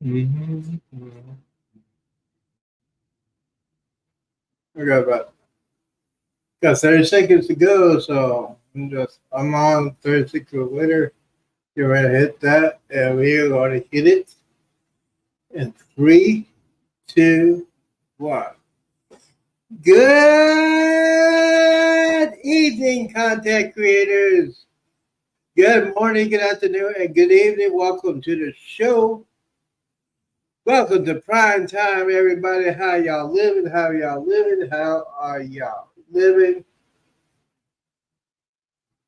Mm-hmm. I got 30 seconds to go, so I'm on 36 minutes later. You're ready to hit that, and we're going to hit it in three, two, one. Good evening, content creators. Good morning, good afternoon, and good evening. Welcome to the show. Welcome to prime time, everybody. How y'all living? How y'all living? How are y'all living?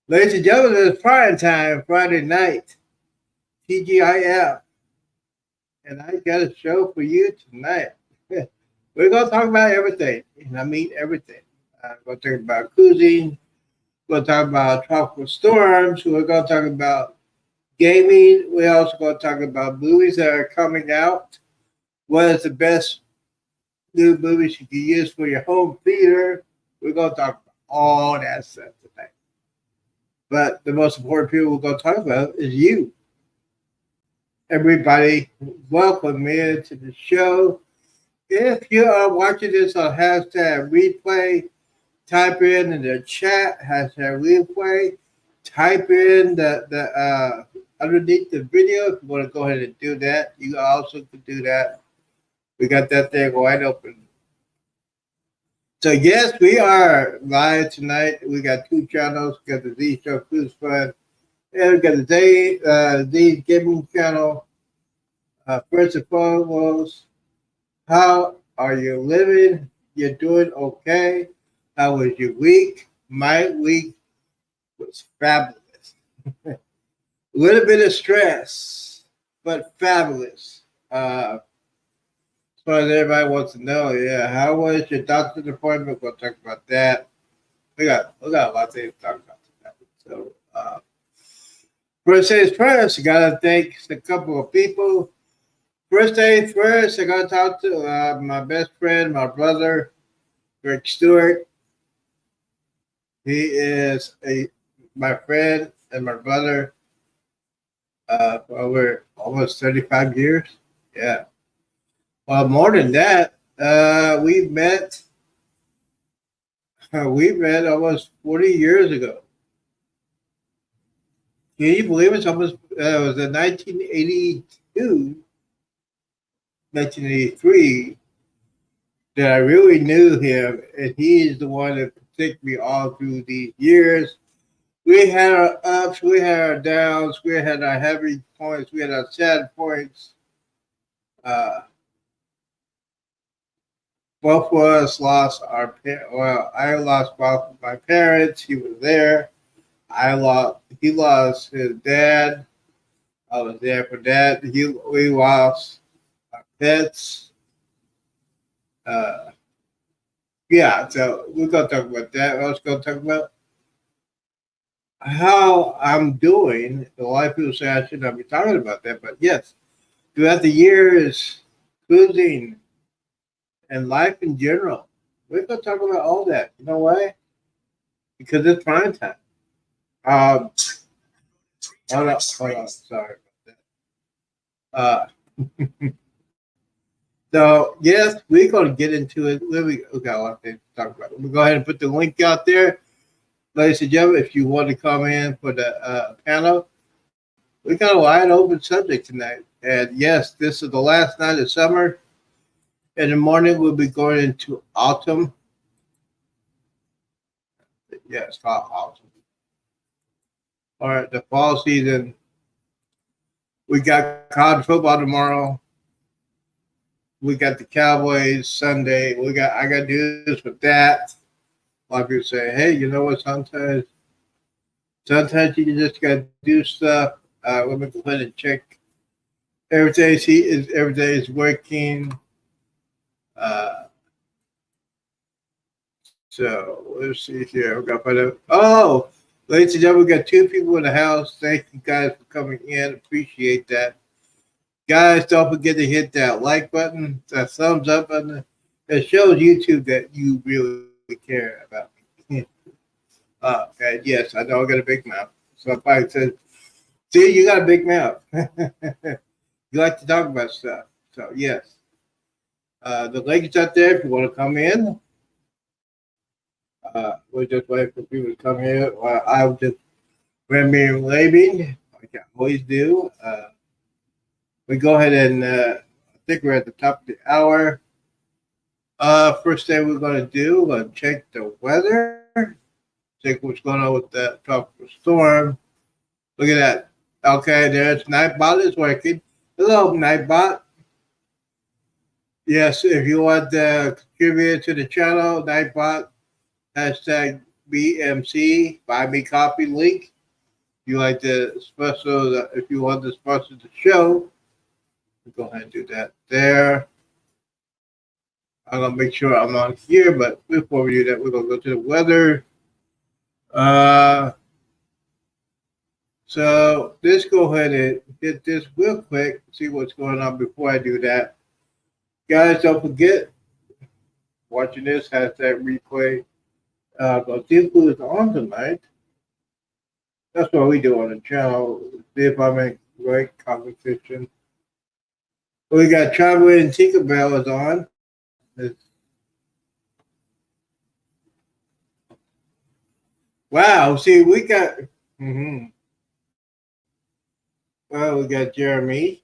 Ladies and gentlemen, it's prime time, Friday night, TGIF, and I got a show for you tonight. We're going to talk about everything, and I mean everything. We're going to talk about cruising. We're going to talk about tropical storms. We're going to talk about gaming. We're also going to talk about movies that are coming out. What is the best new movies you can use for your home theater? We're going to talk about all that stuff tonight. But the most important people we're going to talk about is you. Everybody, welcome in to the show. If you are watching this on hashtag replay, type in the chat hashtag replay. Type in the underneath the video. If you want to go ahead and do that, you also can do that. We got that thing wide open. So yes, we are live tonight. We got two channels. We got the Z Show Cruise Fun, and we got the Z Gaming channel. First and foremost, how are you living? You're doing okay. How was your week? My week was fabulous. A little bit of stress, but fabulous. As far as everybody wants to know, yeah, how was your doctor's appointment? We'll talk about that. We got a lot of things to talk about tonight. So, first things first, I gotta thank a couple of people. First things first, I gotta talk to my best friend, my brother, Greg Stewart. He is my friend and my brother for over almost 35 years. Yeah. Well, more than that, we met almost 40 years ago. Can you believe it's almost, it was in 1982, 1983 that I really knew him, and he's the one that protected me all through these years. We had our ups, we had our downs, we had our happy points, we had our sad points. Uh, both of us lost well, I lost both of my parents. He was there. He lost his dad. I was there for that. We lost our pets. Uh, yeah, so we're gonna talk about that. We're also gonna talk about how I'm doing. A lot of people say I should not be talking about that, but yes, throughout the years, cruising and life in general, we're gonna talk about all that. You know why? Because it's prime time. Um, hold on, sorry about that. So yes, we're gonna get into it. We got a lot of things to talk about. We'll go ahead and put the link out there, ladies and gentlemen. If you want to come in for the panel, we got a wide open subject tonight. And yes, this is the last night of summer. In the morning, we'll be going into autumn. Yeah, it's called autumn. All right, the fall season. We got college football tomorrow. We got the Cowboys Sunday. I got to do this with that. A lot of people say, "Hey, you know what? Sometimes you just gotta do stuff." Let me go ahead and check. Every day is working. Uh, so let's see here. We got ladies and gentlemen, we got two people in the house. Thank you guys for coming in. Appreciate that. Guys, don't forget to hit that like button, that thumbs up button. It shows YouTube that you really care about me. And yes, I know I got a big mouth. So if I said, see, you got a big mouth. You like to talk about stuff. So yes, the link is up there if you want to come in. We're just waiting for people to come in. I'll just remain leaving like I always do. We go ahead and I think we're at the top of the hour. First thing we're going to do, we're going to check the weather, check what's going on with that tropical storm. Look at that. Okay, there's Nightbot is working. Hello, Nightbot. Yes, if you want to contribute to the channel, Nightbot, hashtag BMC, buy me coffee link. If you like to sponsor, if you want to sponsor the show, go ahead and do that there. I'm gonna make sure I'm on here, but before we do that, we're gonna go to the weather. So let's go ahead and hit this real quick, see what's going on before I do that. Guys, don't forget, watching this has that replay. But Deadpool is on tonight. That's what we do on the channel. See if I make great competition. We got Traveler and Tinkerbell is on. Wow, see, we got. Well, we got Jeremy.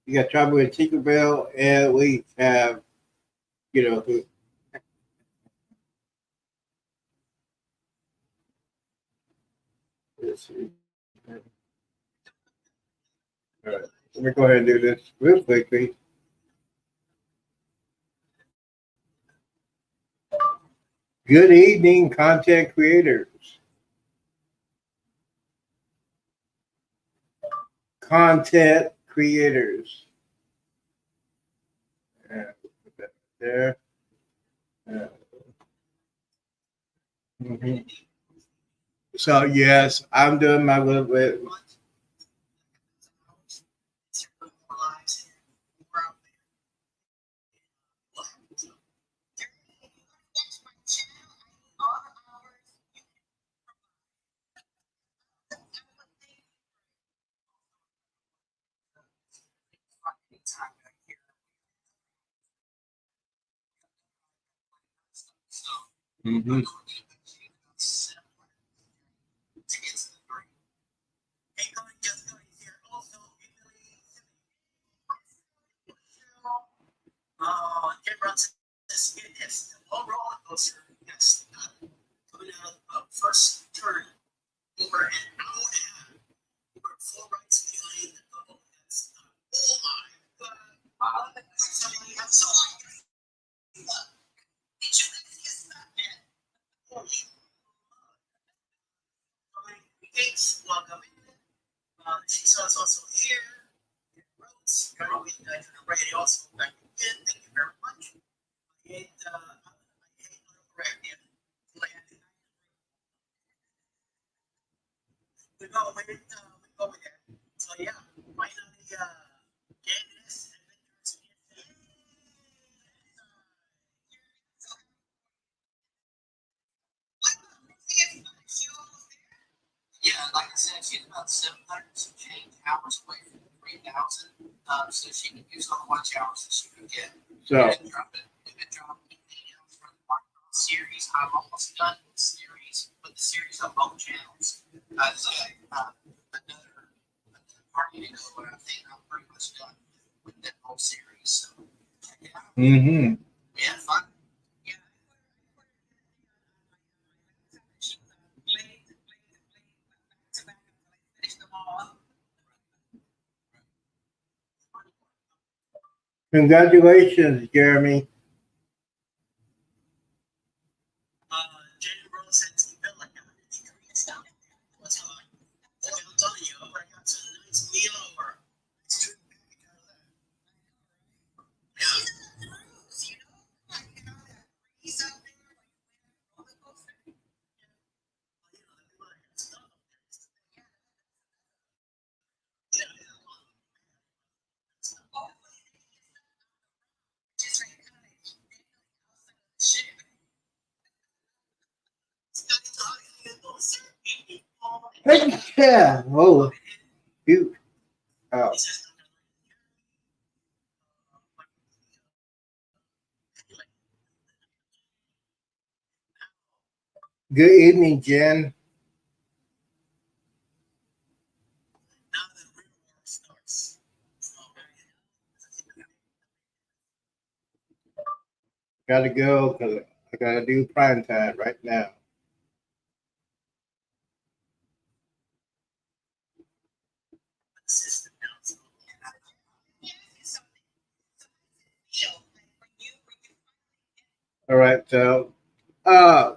We got Traveler and Tinkerbell, and we have, who. Let's see. All right, let me go ahead and do this real quickly. Good evening, content creators. Content creators. Put that there. So yes, I'm doing my little bit. Mm-hmm. So mm-hmm. Congratulations, Jeremy. Yeah. Oh, shoot. Oh. Good evening, Jen. Gotta go because I gotta do prime time right now. All right, so uh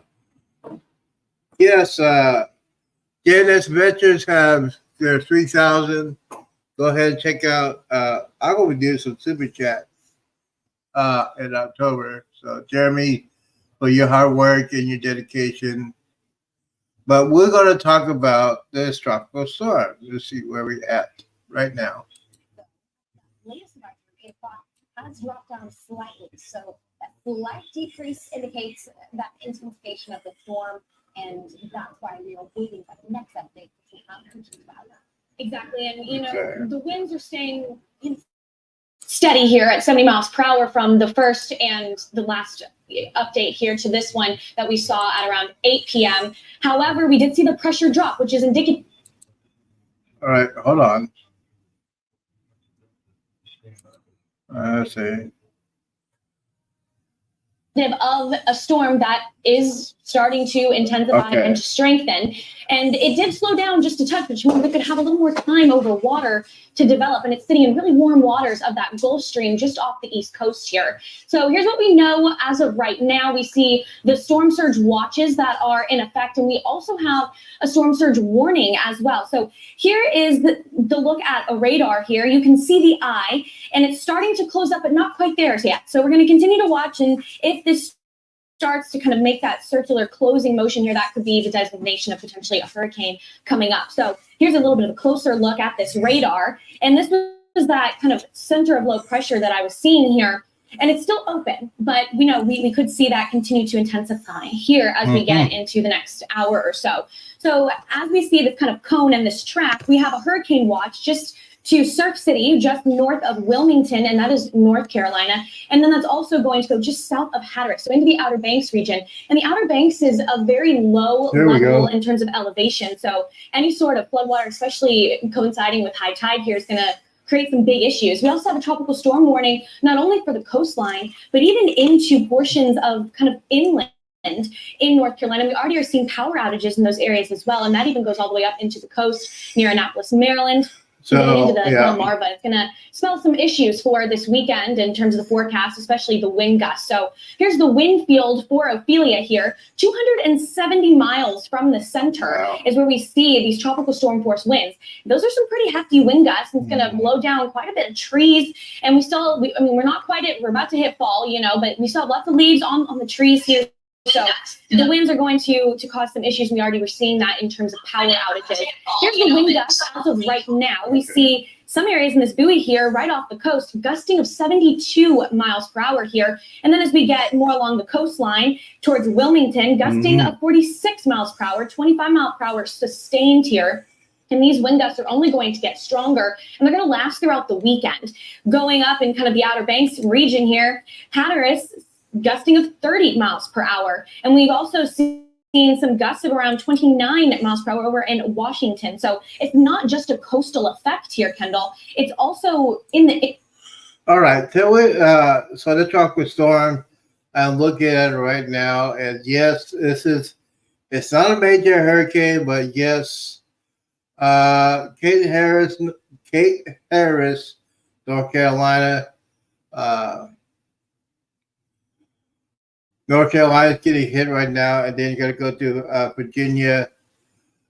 yes, JNS Ventures have their 3,000. Go ahead and check out I'm gonna do some super chat in October. So Jeremy, for your hard work and your dedication. But we're gonna talk about this tropical storm. Let's see where we're at right now. Latest about 8 o'clock has dropped down slightly. So that slight decrease indicates that intensification of the storm, and that's why we are waiting for the next update to see how much about that. Exactly, and the winds are staying steady here at 70 miles per hour from the first and the last update here to this one that we saw at around 8 p.m. However, we did see the pressure drop, which is indicative. All right, hold on. Let's see. Of a storm that is starting to intensify and to strengthen. And it did slow down just a touch, which means it could have a little more time over water to develop. And it's sitting in really warm waters of that Gulf Stream just off the East Coast here. So here's what we know as of right now. We see the storm surge watches that are in effect. And we also have a storm surge warning as well. So here is the look at a radar here. You can see the eye, and it's starting to close up, but not quite there yet. So we're going to continue to watch. And if this starts to kind of make that circular closing motion here, that could be the designation of potentially a hurricane coming up. So here's a little bit of a closer look at this radar. And this was that kind of center of low pressure that I was seeing here. And it's still open, but we could see that continue to intensify here as we get into the next hour or so. So as we see this kind of cone and this track, we have a hurricane watch just to Surf City, just north of Wilmington, and that is North Carolina. And then that's also going to go just south of Hatteras, so into the Outer Banks region. And the Outer Banks is a very low level in terms of elevation. So any sort of floodwater, especially coinciding with high tide here, is going to create some big issues. We also have a tropical storm warning, not only for the coastline, but even into portions of kind of inland in North Carolina. We already are seeing power outages in those areas as well. And that even goes all the way up into the coast near Annapolis, Maryland. So into the Delmarva, it's going to spell some issues for this weekend in terms of the forecast, especially the wind gusts. So here's the wind field for Ophelia here. 270 miles from the center is where we see these tropical storm force winds. Those are some pretty hefty wind gusts. It's going to blow down quite a bit of trees. And we're not quite we're about to hit fall, but we still have lots of leaves on the trees here. So the winds are going to cause some issues. We already were seeing that in terms of power outages. Here's the wind gusts as of right now. We see some areas in this buoy here right off the coast, gusting of 72 miles per hour here. And then as we get more along the coastline towards Wilmington, gusting of 46 miles per hour, 25 mile per hour sustained here. And these wind gusts are only going to get stronger, and they're going to last throughout the weekend. Going up in kind of the Outer Banks region here, Hatteras, gusting of 30 miles per hour. And we've also seen some gusts of around 29 miles per hour over in Washington. So it's not just a coastal effect here, Kendall. It's also in the... All right. So the tropical storm, I'm looking at it right now. And yes, it's not a major hurricane, but yes, Kate Harris, North Carolina, North Carolina is getting hit right now, and then you got to go to Virginia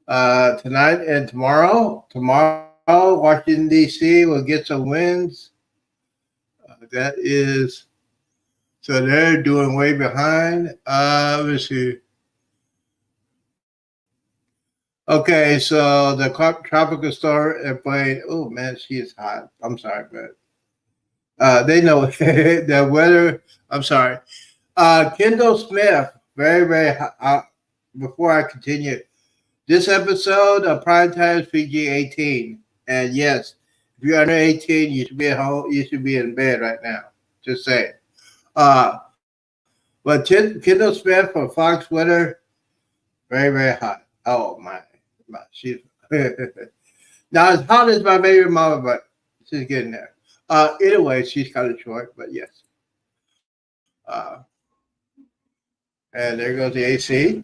tonight and tomorrow. Tomorrow, Washington, D.C. will get some winds. So they're doing way behind. Let's see. Okay, so the tropical storm played. Oh, man, she is hot. I'm sorry, but they know the weather. I'm sorry. Kendall Smith, very, very hot. Before I continue, this episode of Prime Time is PG-18. And yes, if you're under 18, you should be at home. You should be in bed right now. Just saying. But Kendall Smith from Fox Winter, very, very hot. Oh, my. She's not as hot as my baby mama, but she's getting there. Anyway, she's kind of short, but yes. Uh, and there goes the AC.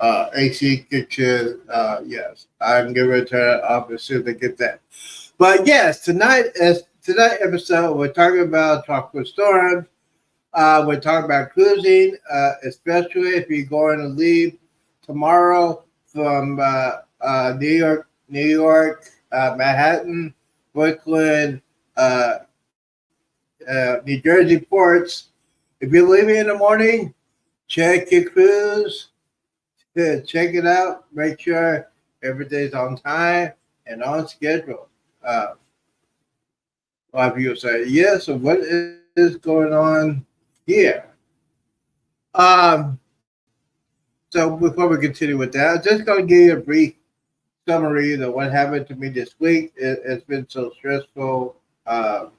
AC kitchen. Yes, I'm going to turn it off as soon as I get that. But yes, tonight episode we're talking about tropical storms. We're talking about cruising, especially if you're going to leave tomorrow from New York, Manhattan, Brooklyn, New Jersey ports. If you're leaving in the morning, check your cruise. Check it out. Make sure everything's on time and on schedule. A lot of people say, yes, so what is going on here? So before we continue with that, I'm just going to give you a brief summary of what happened to me this week. It's been so stressful. I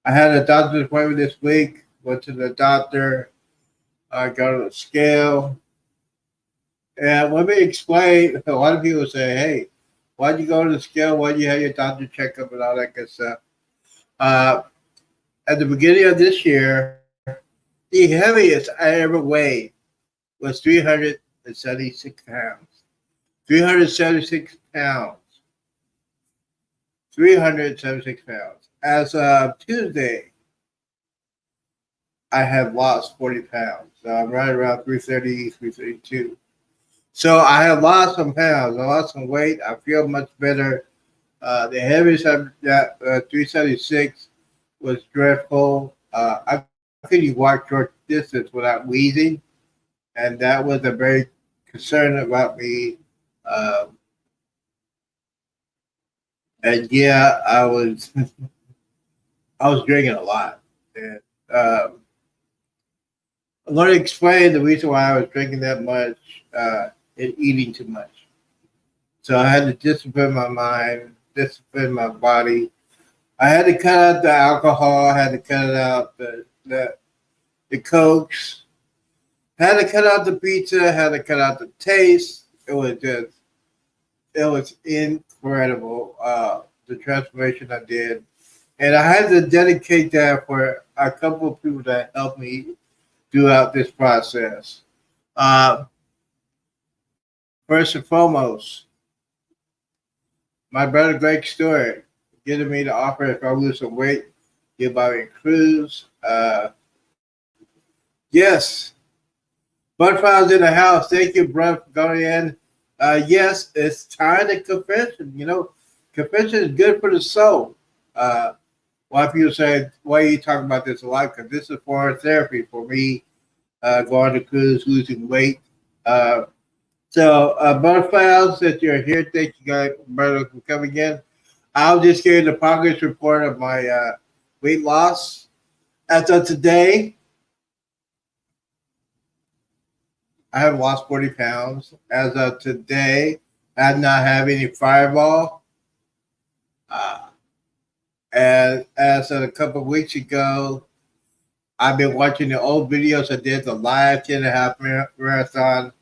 had a doctor's appointment this week. Went to the doctor. I got on a scale. And let me explain. A lot of people say, hey, why'd you go to the scale? Why'd you have your doctor checkup and all that good stuff? At the beginning of this year, the heaviest I ever weighed was 376 pounds. 376 pounds. 376 pounds. As of Tuesday, I have lost 40 pounds. So I'm right around 330, 332. So I have lost some pounds. I lost some weight. I feel much better. The heaviest I got, 376, was dreadful. I couldn't walk short distance without wheezing, and that was a very concern about me. And yeah, I was I was drinking a lot. And I'm going to explain the reason why I was drinking that much and eating too much. So I had to discipline my mind, discipline my body. I had to cut out the alcohol. I had to cut out the cokes. I had to cut out the pizza. I had to cut out the taste. It was incredible, the transformation I did. And I had to dedicate that for a couple of people that helped me throughout this process. First and foremost, my brother Greg Stewart giving me the offer if I lose some weight, he'll buy me a cruise. Yes. Butterflies in the house. Thank you, bro, for going in. Yes, it's time to confession. You know, confession is good for the soul. A lot of people say, why are you talking about this a lot? Because this is for therapy for me, going to cruise, losing weight. So, Butterflies, that you're here, thank you guys, brother, for coming in. I'll just give you the progress report of my weight loss. As of today, I have lost 40 pounds. As of today, I do not have any Fireball. And as of a couple of weeks ago, I've been watching the old videos I did, the live 10.5 marathon.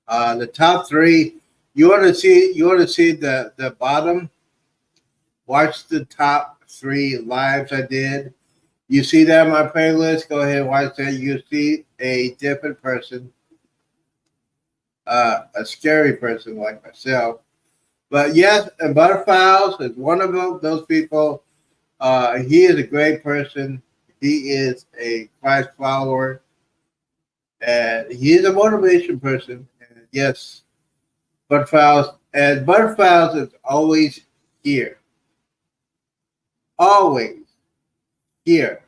The top three, you want to see the bottom. Watch the top 3 lives I did. You see that on my playlist. Go ahead and watch that. You see a different person, a scary person like myself. But yes, and Butterflies is one of those people. He is a great person. He is a Christ follower, and he is a motivation person. And yes, Butterflies is always here. Always here.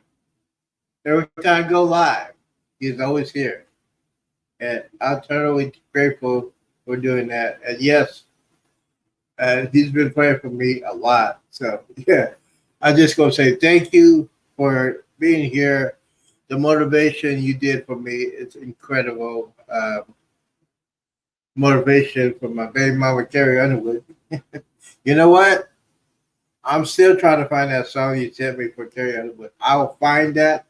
Every time I go live, he's always here. And I'm totally grateful for doing that. And yes, he's been praying for me a lot. So yeah, I just gonna say thank you for being here. The motivation you did for me is incredible. Motivation from my baby mama, Carrie Underwood. You know what? I'm still trying to find that song you sent me for karaoke, but I'll find that.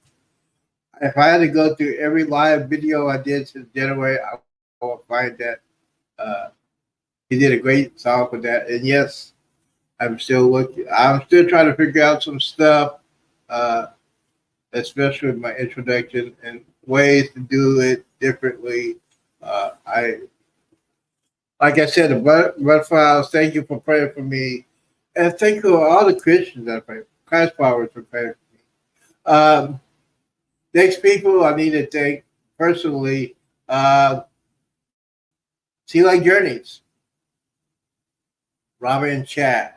If I had to go through every live video I did since January, I will find that. Uh, he did a great song for that. And yes, I'm still looking. I'm still trying to figure out some stuff, uh, especially with my introduction and ways to do it differently. I, like I said, the Red Files. Thank you for praying for me, and thank you for all the Christians that pray. Christ followers for praying for me. Next people I need to thank personally. Uh, Sea Light Journeys, Robert and Chad,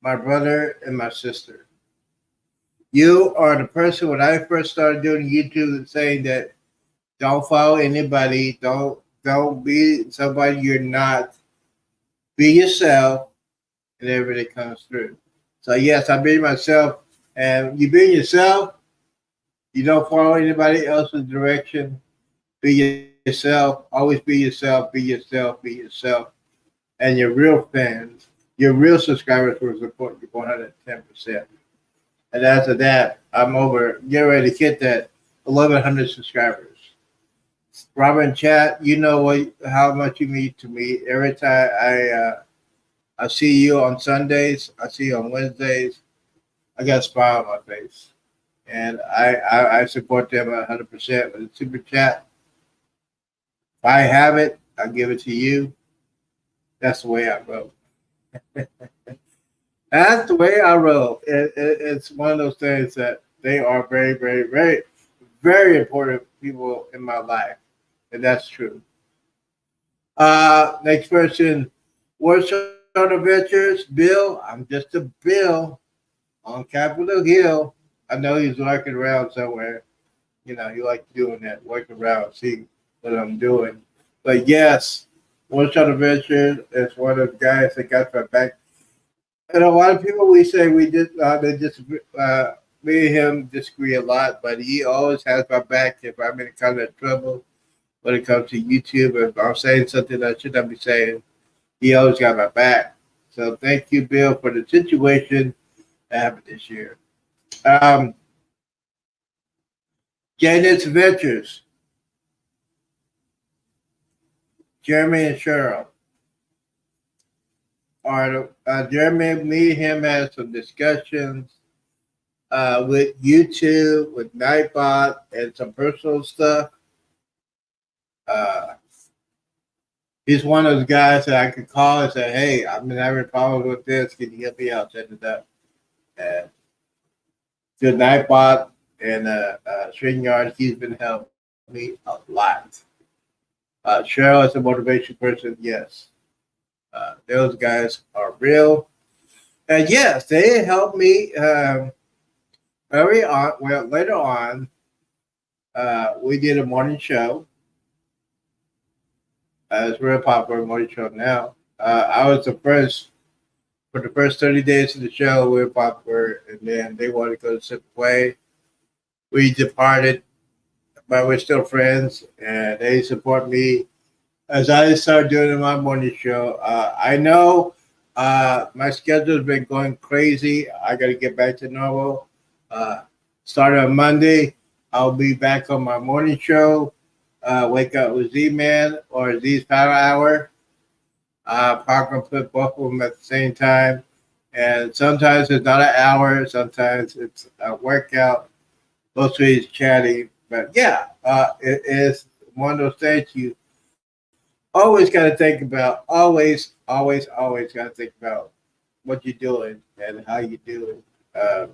my brother and my sister. You are the person when I first started doing YouTube saying that don't follow anybody, don't be somebody you're not. Be yourself, and everything comes through. So yes, I be myself, and you be yourself. You don't follow anybody else's direction. Be yourself. Always be yourself. Be yourself. Be yourself. And your real fans, your real subscribers will support you 110%. And after that, I'm over. Get ready to hit that 1,100 subscribers. Robert and Chat, you know how much you mean to me. Every time I see you on Sundays, I see you on Wednesdays, I got a smile on my face. And I support them 100% with a super chat. If I have it, I'll give it to you. That's the way I roll. That's the way I roll. It's one of those things that they are very, very, very, very important people in my life. And that's true. Next person, Warsaw Adventures, Bill. I'm just a Bill on Capitol Hill. I know he's working around somewhere. You know, he likes doing that, working around, see what I'm doing. But yes, Warsaw Adventures is one of the guys that got my back. And a lot of people we say we did they disagree. Me and him disagree a lot, but he always has my back if I'm in kind of trouble when it comes to YouTube. If I'm saying something I should not be saying, he always got my back. So thank you, Bill, for the situation that happened this year. Janet's Ventures, Jeremy and Cheryl. Jeremy, me and him had some discussions with YouTube, with Nightbot, and some personal stuff. He's one of those guys that I could call and say, "Hey, I've been having problems with this. Can you help me out?" Set it up. And to Nightbot and StreamYard, he's been helping me a lot. Cheryl is a motivation person, yes. Those guys are real. And yes, they helped me later on, we did a morning show. It's a real popular morning show now. I was for the first 30 days of the show, we were popular, and then they wanted to go a separate way. We departed, but we're still friends, and they support me as I start doing my morning show. I know my schedule's been going crazy. I got to get back to normal. Starting on Monday, I'll be back on my morning show. Wake Up with Z-Man or Z's Power Hour. Probably put both of them at the same time. And sometimes it's not an hour. Sometimes it's a workout. Mostly it's chatting. But yeah, it is one of those things you always got to think about. Always got to think about what you're doing and how you do it.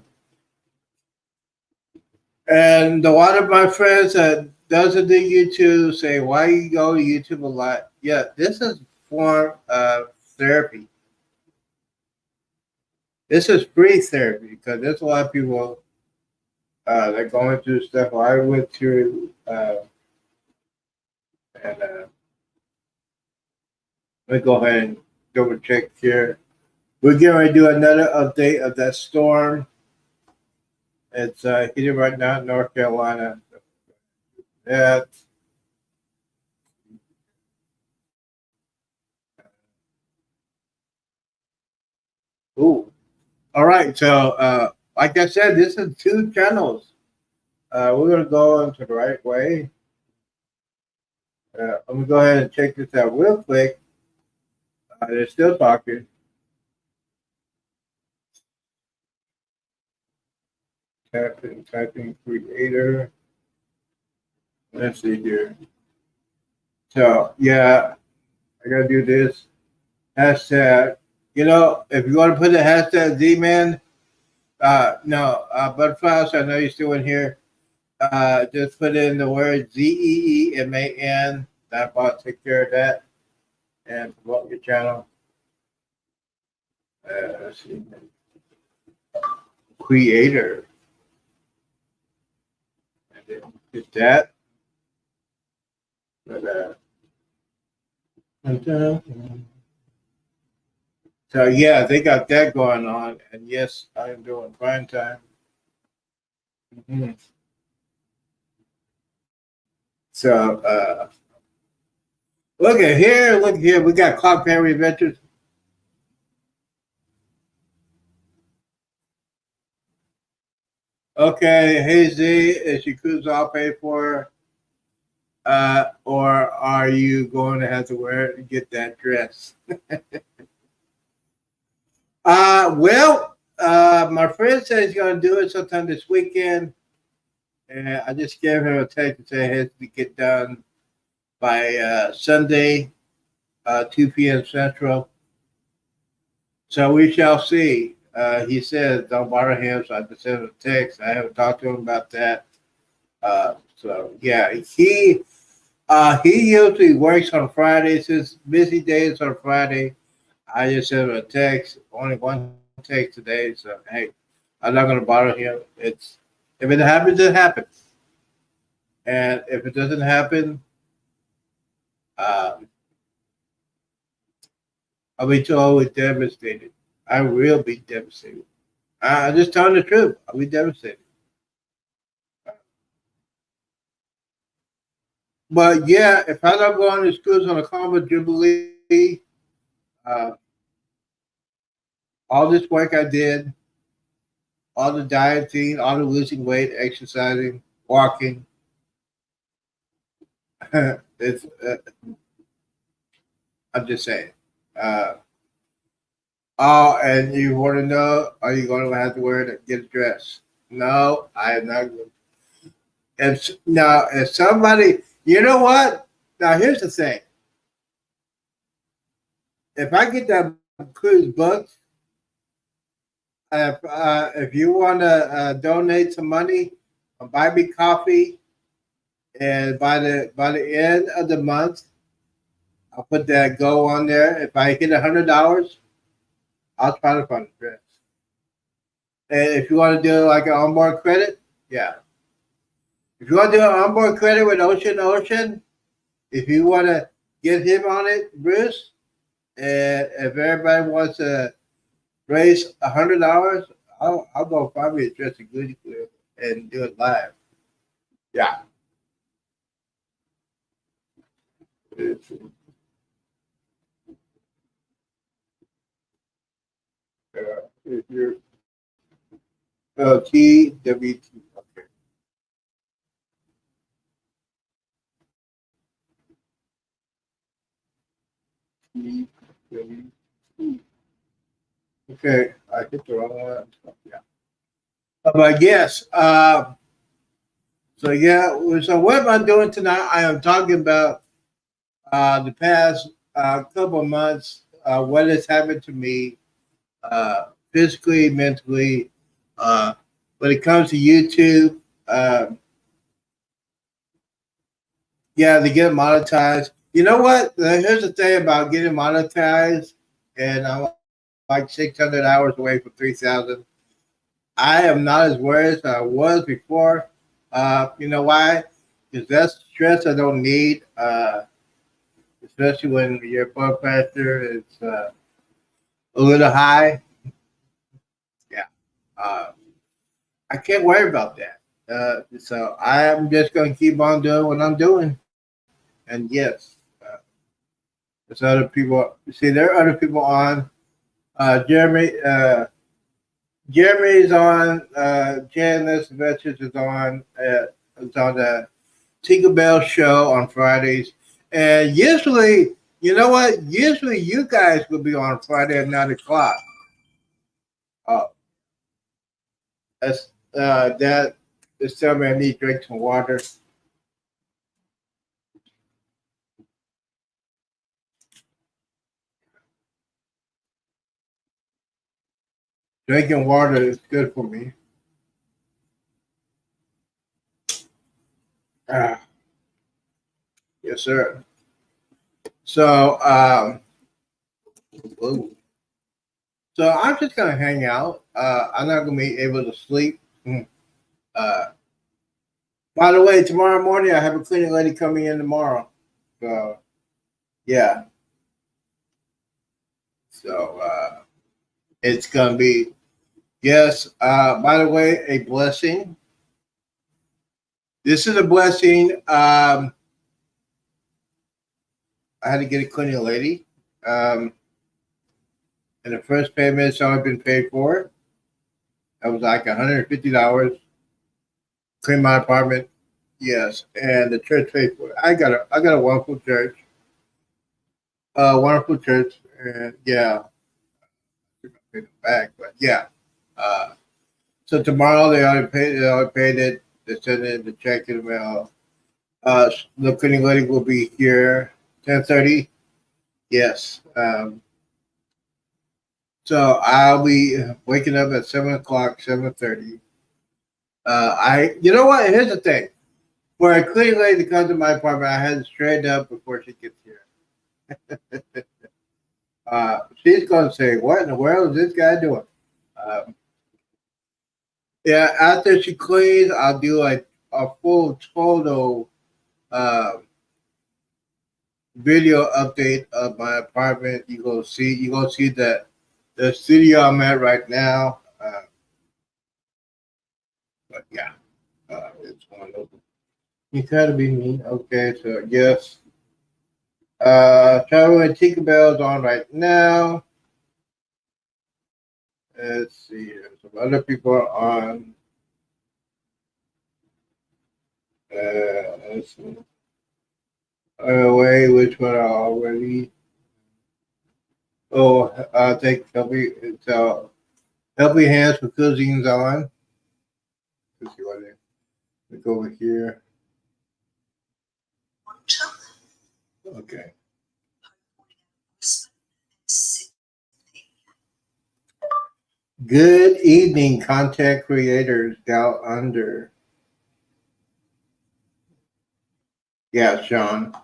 And a lot of my friends that doesn't do YouTube say, "Why you go to YouTube a lot?" Yeah, this is a form of therapy. This is free therapy because there's a lot of people that are going through stuff I went through. And let me go ahead and double check here. We're getting ready to do another update of that storm. It's hitting right now in North Carolina. That Ooh. All right. So, like I said, this is two channels. We're gonna go into the right way. I'm gonna go ahead and check this out real quick. They're still talking. Typing creator. Let's see here. So yeah, I gotta do this hashtag. You know, if you want to put the hashtag Z-Man, no, Butterflies, I know you're still in here. Just put in the word ZEEMAN. That bot take care of that and promote your channel. Let's see. Creator. And then get that. But, so yeah, they got that going on, and yes, I am doing prime time. Mhm. So look at here, look here. We got Clark Perry Adventures. Okay, hey Z, is your cruise all paid for? Or are you going to have to get that dress? My friend said he's going to do it sometime this weekend, and I just gave him a text and said it has to get done by Sunday, 2 p.m. Central. So we shall see. He says don't bother him, so I just sent him a text. I haven't talked to him about that. So yeah, he usually works on Fridays. His busy days on Friday. I just sent him a text. Only one text today. So hey, I'm not gonna bother him. It's if it happens, it happens. And if it doesn't happen, um, I'll be totally devastated. I will be devastated. I'm just telling the truth. I'll be devastated. But yeah, if I don't go on this cruise on a Karma Jubilee, uh, all this work I did, all the dieting, all the losing weight, exercising, walking, it's. I'm just saying. Uh, oh, and you want to know? Are you going to have to get a dress? No, I am not. If somebody, you know what? Now here's the thing. If I get that cruise booked, if you want to donate some money, buy me coffee, and by the end of the month, I'll put that go on there. If I hit $100, I'll try to fund the dress. And if you want to do like an onboard credit, yeah. If you want to do an onboard credit with Ocean, if you want to get him on it, Bruce, and if everybody wants to raise $100, I'll go find me a dress a goodie clip and do it live. Yeah. If you're TWT, okay. Okay, I hit the wrong one. Yeah. But yes, so yeah, so what am I doing tonight? I am talking about the past couple of months, what has happened to me physically, mentally, when it comes to YouTube. Yeah, they get monetized. You know what? Here's the thing about getting monetized, and I'm like 600 hours away from 3,000. I am not as worried as I was before. You know why? Because that's stress I don't need, especially when your blood pressure is a little high. Yeah. Uh, I can't worry about that. So I am just going to keep on doing what I'm doing. And yes, there's other people. See, there are other people on. Jeremy's on. Janice Adventures is on. It's on the Tinkerbell show on Fridays. And usually, you know what? Usually, you guys will be on Friday at 9 o'clock. Oh, that is telling me I need to drink some water. Drinking water is good for me. Ah, yes, sir. So, ooh. So I'm just gonna hang out. I'm not gonna be able to sleep. Uh, by the way, tomorrow morning I have a cleaning lady coming in tomorrow. So yeah. So it's gonna be yes. By the way, a blessing. This is a blessing. I had to get a cleaning lady. And the first payment's already been paid for. That was like $150. Clean my apartment. Yes, and the church paid for it. I got a wonderful church. Wonderful church, and yeah, I pay them back, but yeah. Uh, so tomorrow they already paid. They already paid it. They sent in the check in the mail. The cleaning lady will be here 10:30. Yes. So I'll be waking up at 7 o'clock, 7:30. You know what? Here's the thing. For a cleaning lady to come to my apartment, I had to straighten up before she gets here. She's going to say, "What in the world is this guy doing?" Yeah, after she cleans, I'll do like a full total video update of my apartment. You gonna see that the studio I'm at right now. But yeah, it's one of those. You gotta be me. Okay, so yes. Traveling Tinkerbell's on right now. Let's see. Some other people are on. Let's see. Wait, which one are already? Oh, I think Helping Hands for Cuisines on. Let's see what it is. Let's go over here. Okay. Good evening, content creators down under. Yeah, Sean.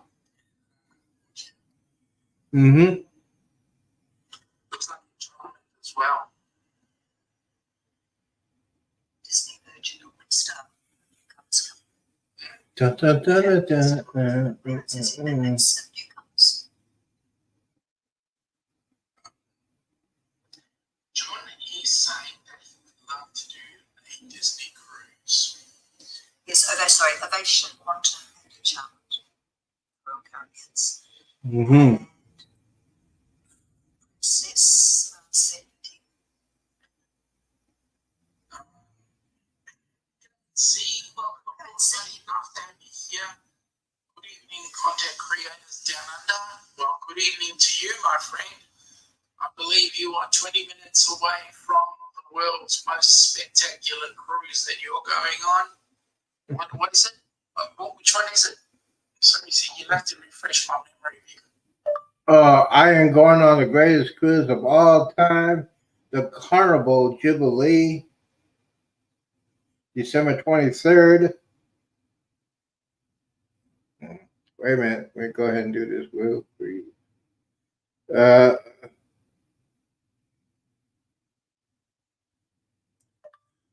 Mm-hmm. Looks like as well. Disney Virgin Star comes. Dun, dun, dun, dun, dun. John is saying that he would love to do a Disney cruise. Yes, sorry, Ovation Quantum Challenge. Royal Caribbeans. Mm-hmm. Princess 70. See, welcome everybody. Nice to have you here. Good evening, content creators down under. Well, good evening to you, my friend. I believe you are 20 minutes away from the world's most spectacular cruise that you're going on. What is it? Which one is it? So you see, you'll have to refresh my memory here. I am going on the greatest cruise of all time, the Carnival Jubilee, December 23rd. Wait a minute. Let me go ahead and do this real quick.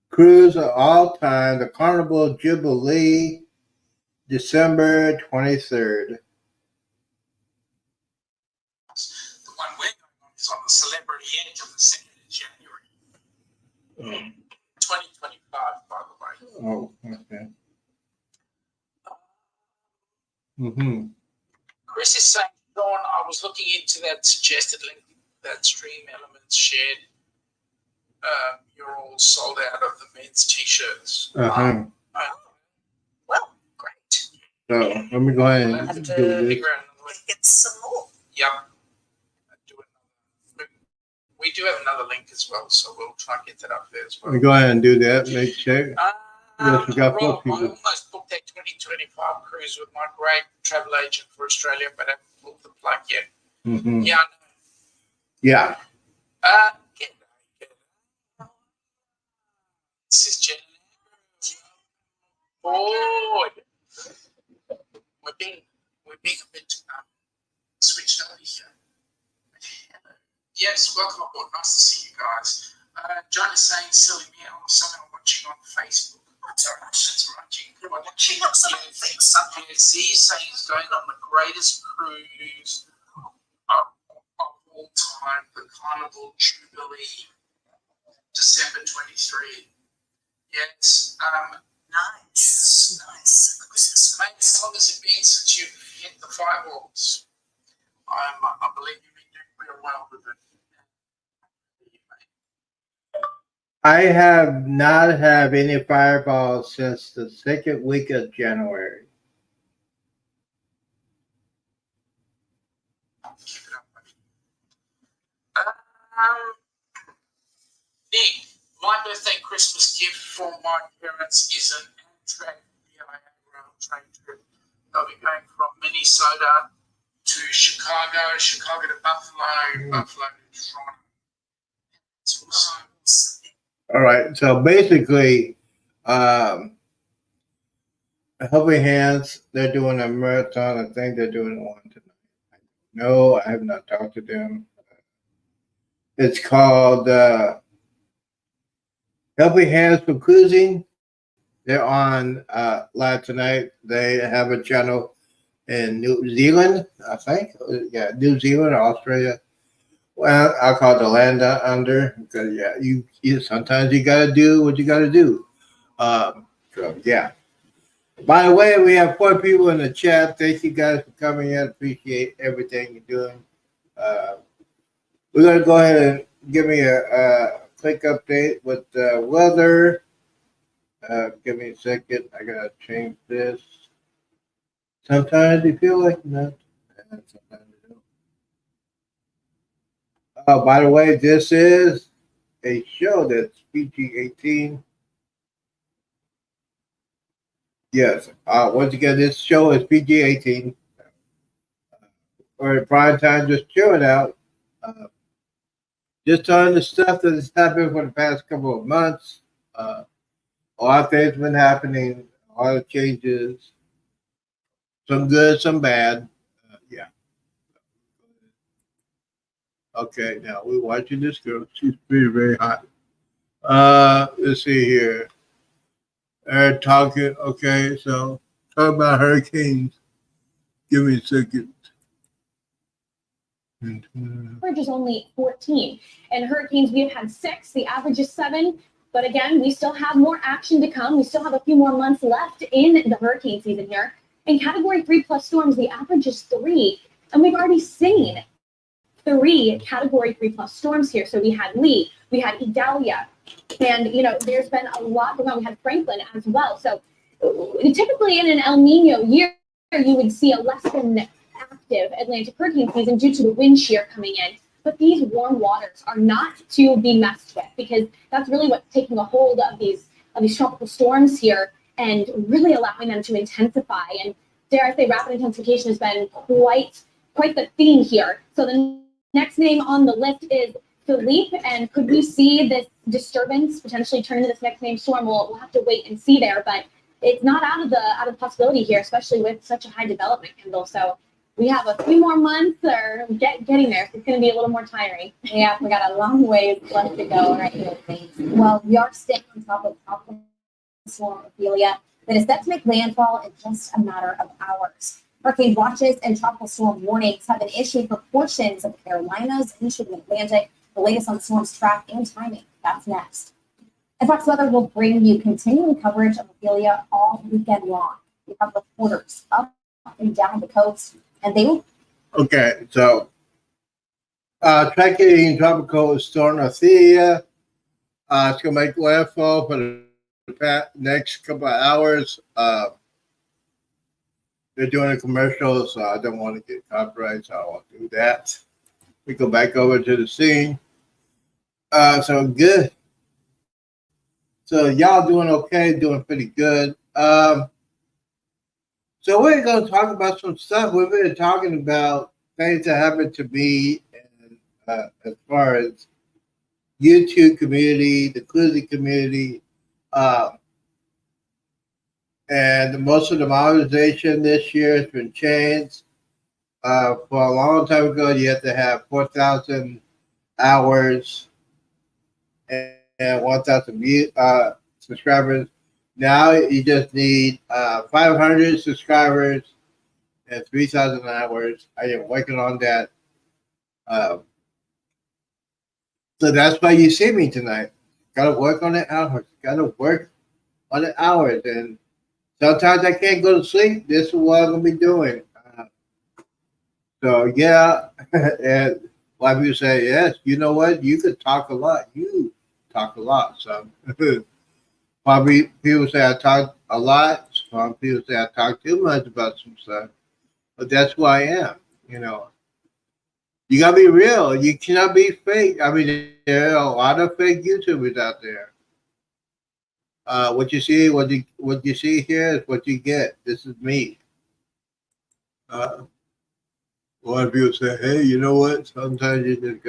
Cruise of all time, the Carnival Jubilee, December 23rd. The one we're going on is on the Celebrity Edge on the 2nd of January. 2025, by the way. Oh, okay. Mm-hmm. Chris is saying, Sean, I was looking into that suggested link that Stream Elements shared, you're all sold out of the men's t-shirts. Uh-huh. Well, great. So let me go ahead We'll and have do to this. figure out another way. Get some more. Yep. We do have another link as well, so we'll try and get that up there as Let well. me go ahead and do that. Make sure. Yes, we got four Rob, I people. almost booked that 2025 cruise with my great travel agent for Australia, but I haven't pulled the plug yet. Mm-hmm. Yeah, I know. Yeah. This is Jen. Bored. We're being a bit switched over here. Yes, welcome aboard. Nice to see you guys. John is saying silly me. I'm somehow watching on Facebook. That's all right. That's right. You can put Watching on some things. Yes, he's saying he's going on the greatest cruise of all time, the Carnival Jubilee, December 23. Yes. Nice. Nice. Christmas. Mate, how long has it been since you've hit the fireballs? I believe you've been doing real well with it. I have not had any fireballs since the second week of January. Keep it up, buddy. Nick, my birthday Christmas gift for my parents is an Amtrak BIA rail train trip. They'll be going from Minnesota to Chicago to Buffalo, Buffalo to Toronto. It's awesome. All right. So basically, Helping Hands, they're doing a marathon. I think they're doing one tonight. No, I have not talked to them. It's called Helping Hands for Cruising. They're on live tonight. They have a channel in New Zealand, I think. Yeah, New Zealand or Australia. Well, I call it the land under because you sometimes you gotta do what you gotta do. So yeah. By the way, we have 4 people in the chat. Thank you guys for coming in. Appreciate everything you're doing. We're gonna go ahead and give me a quick update with the weather. Give me a second. I gotta change this. Sometimes you feel like that. Sometimes you don't. Oh, by the way, this is a show that's PG-18. Yes. Once again, this show is PG-18. Or prime time, just chilling out. Just on the stuff that has happened for the past couple of months. A lot of things have been happening. A lot of changes. Some good, some bad. Yeah. Okay, now we're watching this girl. She's very, very hot. Let's see here. They're talking. Okay, so talk about hurricanes. Give me a second. Average is only 14. And hurricanes, we've had 6. The average is 7. But again, we still have more action to come. We still have a few more months left in the hurricane season here. In Category 3+ storms, the average is 3. And we've already seen 3 Category 3+ storms here. So we had Lee, we had Idalia, and there's been a lot going on. We had Franklin as well. So typically in an El Nino year, you would see a less than active Atlantic hurricane season due to the wind shear coming in. But these warm waters are not to be messed with, because that's really what's taking a hold of these tropical storms here and really allowing them to intensify. And dare I say, rapid intensification has been quite the theme here. So the next name on the list is Philippe, and could we see this disturbance potentially turn into this next name storm? We'll have to wait and see there, but it's not out of the possibility here, especially with such a high development, Kendall. So we have a few more months or getting there. So it's going to be a little more tiring. Yeah, we got a long ways left to go right here. Well, we are staying on top of tropical storm Ophelia that is set to make landfall in just a matter of hours. Hurricane watches and tropical storm warnings have been issued for portions of the Carolinas into the Atlantic. The latest on the storm's track and timing. That's next. And Fox Weather will bring you continuing coverage of Ophelia all weekend long. We have reporters up and down the coast, and they will. Okay, so Tracking Tropical Storm Ophelia. It's going to make landfall for the next couple of hours. They're doing a commercial, so I don't want to get copyright, so I won't do that. We go back over to the scene. So good. So y'all doing okay, doing pretty good. So we're going to talk about some stuff. We've been talking about things that happened to me and, as far as YouTube community, the Cluzy community, and most of the monetization this year has been changed. For a long time ago, you had to have 4,000 hours and 1,000 subscribers. Now you just need 500 subscribers and 3,000 hours. I am working on that. So that's why you see me tonight. Got to work on the hours. Got to work on the hours. And sometimes I can't go to sleep. This is what I'm going to be doing. So, yeah. And a lot of people say, yes, you know what? You could talk a lot. You talk a lot. So, probably people say I talk a lot. Some people say I talk too much about some stuff. But that's who I am, you know. You gotta be real. You cannot be fake. I mean, there are a lot of fake YouTubers out there. What you see here is what you get. This is me. A lot of people say, "Hey, you know what? Sometimes you just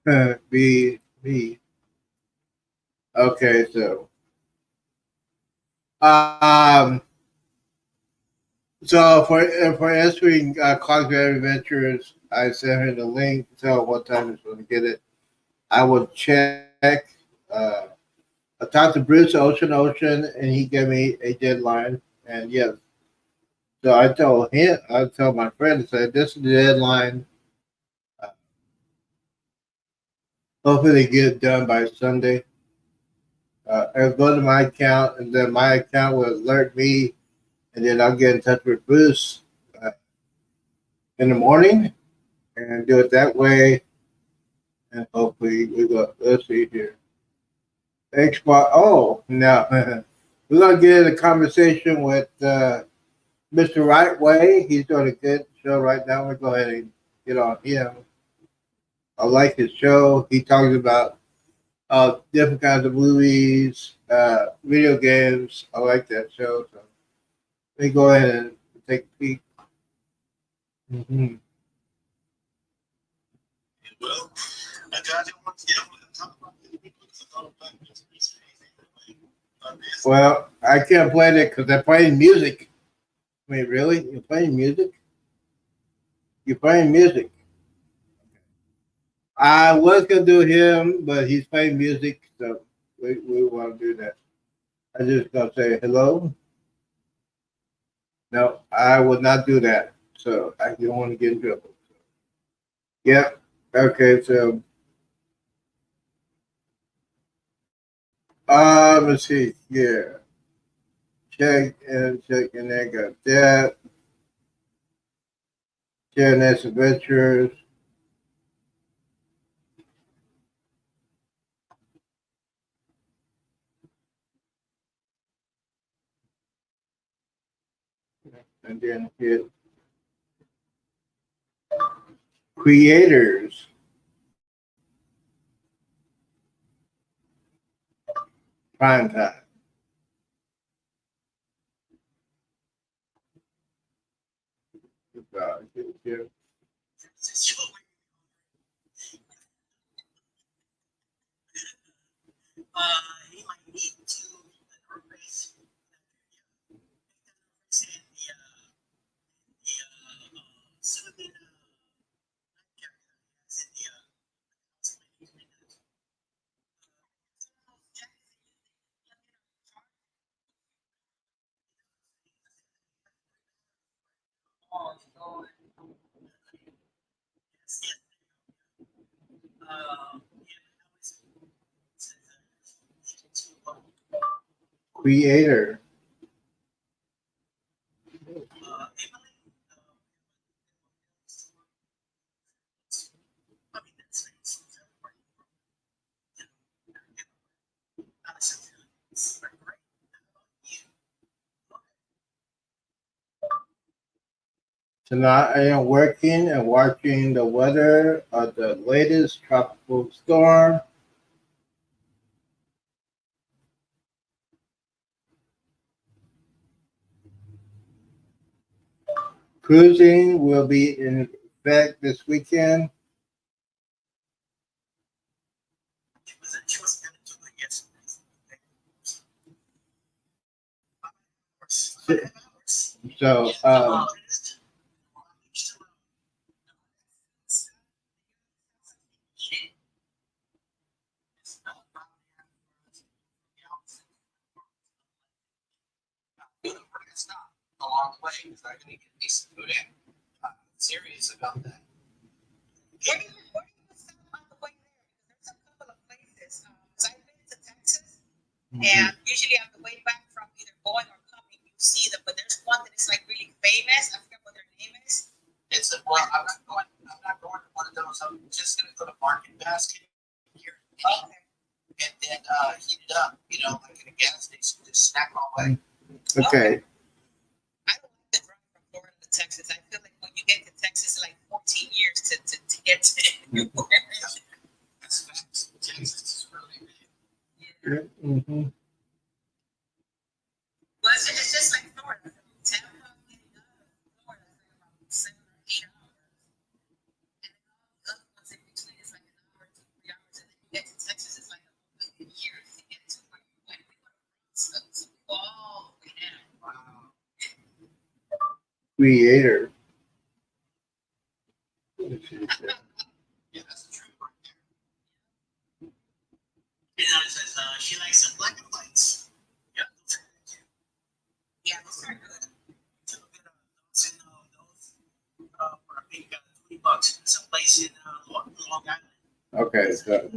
gotta be me." Okay, so so for answering Clockwork Adventures, I sent her the link. Tell what time it's going to get it. I will check. I talked to Bruce Ocean, and he gave me a deadline. And yes, so I told my friend, I said, this is the deadline. Hopefully, they get it done by Sunday. I'll go to my account, and then my account will alert me, and then I'll get in touch with Bruce in the morning and do it that way. And hopefully, let's see here. Xbox. Oh, no. We're going to get in a conversation with Mr. Right Way. He's doing a good show right now. We'll go ahead and get on him. I like his show. He talks about different kinds of movies, video games. I like that show. So let me go ahead and take a peek. Mm-hmm. Well, I didn't want to talk about it because I thought about it. Well, I can't play that because they're playing music. I mean, really? You're playing music? You're playing music. I was going to do him, but he's playing music, so we want to do that. I just going to say hello. No, I will not do that. So I don't want to get in trouble. Yeah. Okay, so let's see here. Check and I got that. JNS Adventures. And then hit creators. Prime time. Here. He might need to replace in the soothing Creator. Tonight I am working and watching the weather of the latest tropical storm. Cruising will be in effect this weekend. She was gonna do it yesterday. So, It's not along the way because I'm gonna get decent food in. I'm serious about that. Where do you stop on the way there? There's a couple of places. So I've been to Texas, and usually on the way back from either going or coming, you see them. But there's one that is like really famous. I forget what their name is. It's well, I'm not going to one of those. I'm just gonna go to Market Basket here Okay. and then heat it up, like in a gas station, just snack all way. okay. I don't like the drive from Florida to Texas. I feel like when you get to Texas, it's like 14 years to get to anywhere. That's facts. Texas is really big. Mm-hmm. Well, it's just like Florida. Tampa, getting out of Florida is like about 7 or 8 hours. And then all the other ones in between is like an hour, 2, 3 hours. And then you get to Texas, it's like a million years to get to where you went. We went so all the way down. Wow. Creator. Yeah, that's the truth right there. It says she likes some black and whites. Yeah, those are good too. Yeah, those are good. Took a bit of those in those for I think $20 someplace in Long Island. Okay, so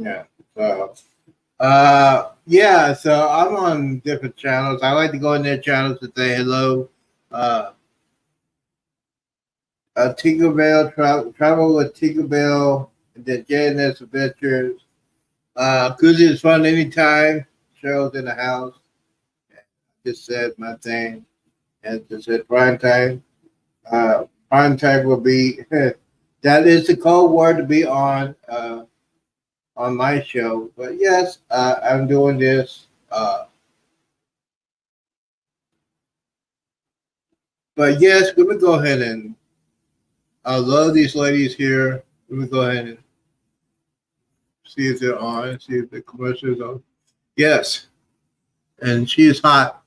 yeah. So I'm on different channels. I like to go in their channels to say hello. Tinkerbell travel with Tinkerbell and then JNS Adventures. Cruising is fun anytime. Cheryl's in the house. Just said my thing. And just said prime time. Prime time will be that is the code word to be on my show. But yes, I'm doing this. But yes, let me go ahead and I love these ladies here. Let me go ahead and see if they're on, see if the commercial is on. Yes. And she is hot.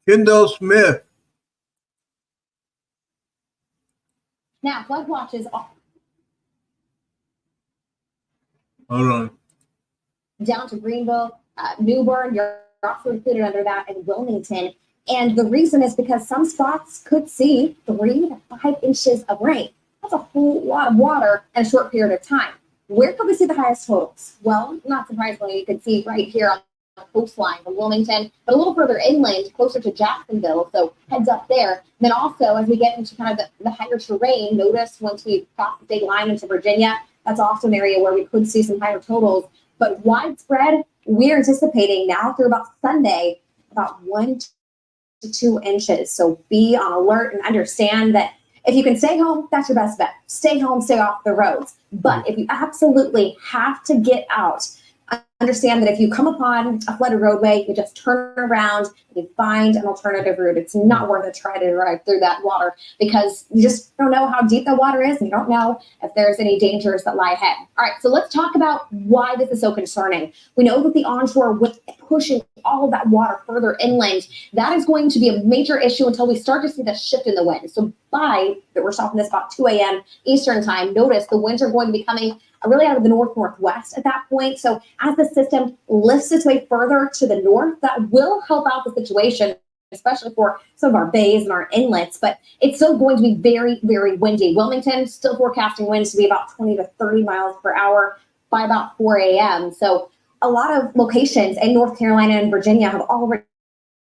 Kendall Smith. Now, flood watches are Hold on. down to Greenville, Newbern, you're also included under that, and Wilmington. And the reason is because some spots could see 3 to 5 inches of rain. That's a whole lot of water in a short period of time. Where could we see the highest totals? Well, not surprisingly, you can see right here on the coastline from Wilmington, but a little further inland, closer to Jacksonville. So heads up there. Then also, as we get into kind of the higher terrain, notice once we cross the state line into Virginia, that's also an area where we could see some higher totals. But widespread, we're anticipating now through about Sunday, about 1 to 2 inches. So be on alert and understand that if you can stay home, that's your best bet. Stay home, stay off the roads. But if you absolutely have to get out, understand that if you come upon a flooded roadway, you just turn around and find an alternative route. It's not worth it to try to drive through that water because you just don't know how deep the water is and you don't know if there's any dangers that lie ahead. All right, so let's talk about why this is so concerning. We know that the onshore wind pushing all of that water further inland, that is going to be a major issue until we start to see the shift in the wind. So we're stopping this about 2 a.m. Eastern time, notice the winds are going to be coming really out of the northwest at that point. So as the system lifts its way further to the north, that will help out the situation, especially for some of our bays and our inlets, but it's still going to be very, very windy. Wilmington still forecasting winds to be about 20 to 30 miles per hour by about 4 a.m. So a lot of locations in North Carolina and Virginia have already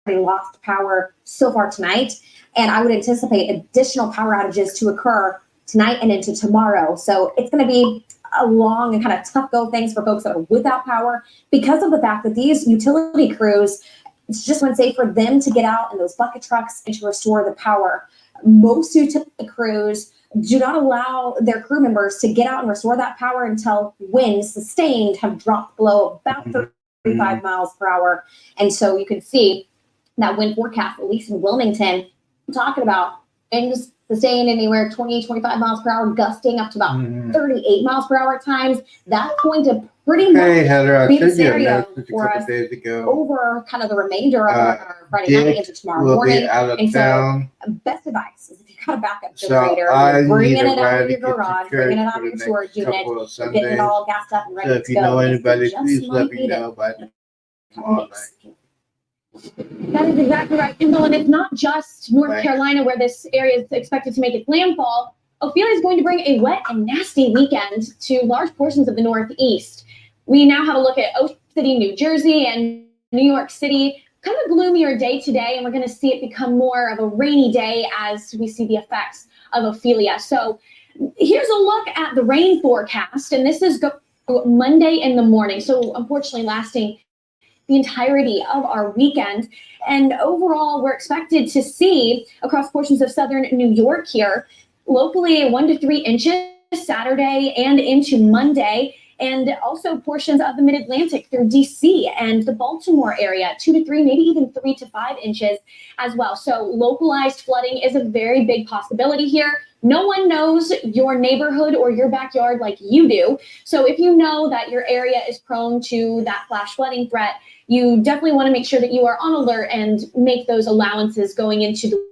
lost power so far tonight. And I would anticipate additional power outages to occur tonight and into tomorrow. So it's going to be a long and kind of tough go things for folks that are without power because of the fact that these utility crews, it's just unsafe for them to get out in those bucket trucks and to restore the power. Most who took the cruise do not allow their crew members to get out and restore that power until winds sustained have dropped below about 35 miles per hour. And so you can see that wind forecast, at least in Wilmington, I'm talking about winds sustained anywhere 20, 25 miles per hour, gusting up to about 38 miles per hour at times. That's going to pretty much Hey, Heather, I be the sent you a scenario message a for couple us days ago. over kind of the remainder of our Friday night Dick into tomorrow will morning. be out of And so, town. best advice is if you got a backup So generator, I you're bringing need a it out ride of to your get to garage, church bringing it out for of the your next storage unit, couple of you're getting it Sundays. all gassed up and ready So if to you go. know This anybody, just please let might me be the know by kind tomorrow of mix. night. That is exactly right, Kimball. And it's not just North Right. Carolina where this area is expected to make its landfall. Ophelia is going to bring a wet and nasty weekend to large portions of the Northeast. We now have a look at Ocean City, New Jersey, and New York City. Kind of a gloomier day today, and we're going to see it become more of a rainy day as we see the effects of Ophelia. So here's a look at the rain forecast, and this is Monday in the morning. So unfortunately lasting the entirety of our weekend. And overall, we're expected to see across portions of southern New York here, locally 1 to 3 inches Saturday and into Monday, and also portions of the mid-Atlantic through DC and the Baltimore area, 2 to 3, maybe even 3 to 5 inches as well. So localized flooding is a very big possibility here. No one knows your neighborhood or your backyard like you do. So if you know that your area is prone to that flash flooding threat, you definitely want to make sure that you are on alert and make those allowances going into the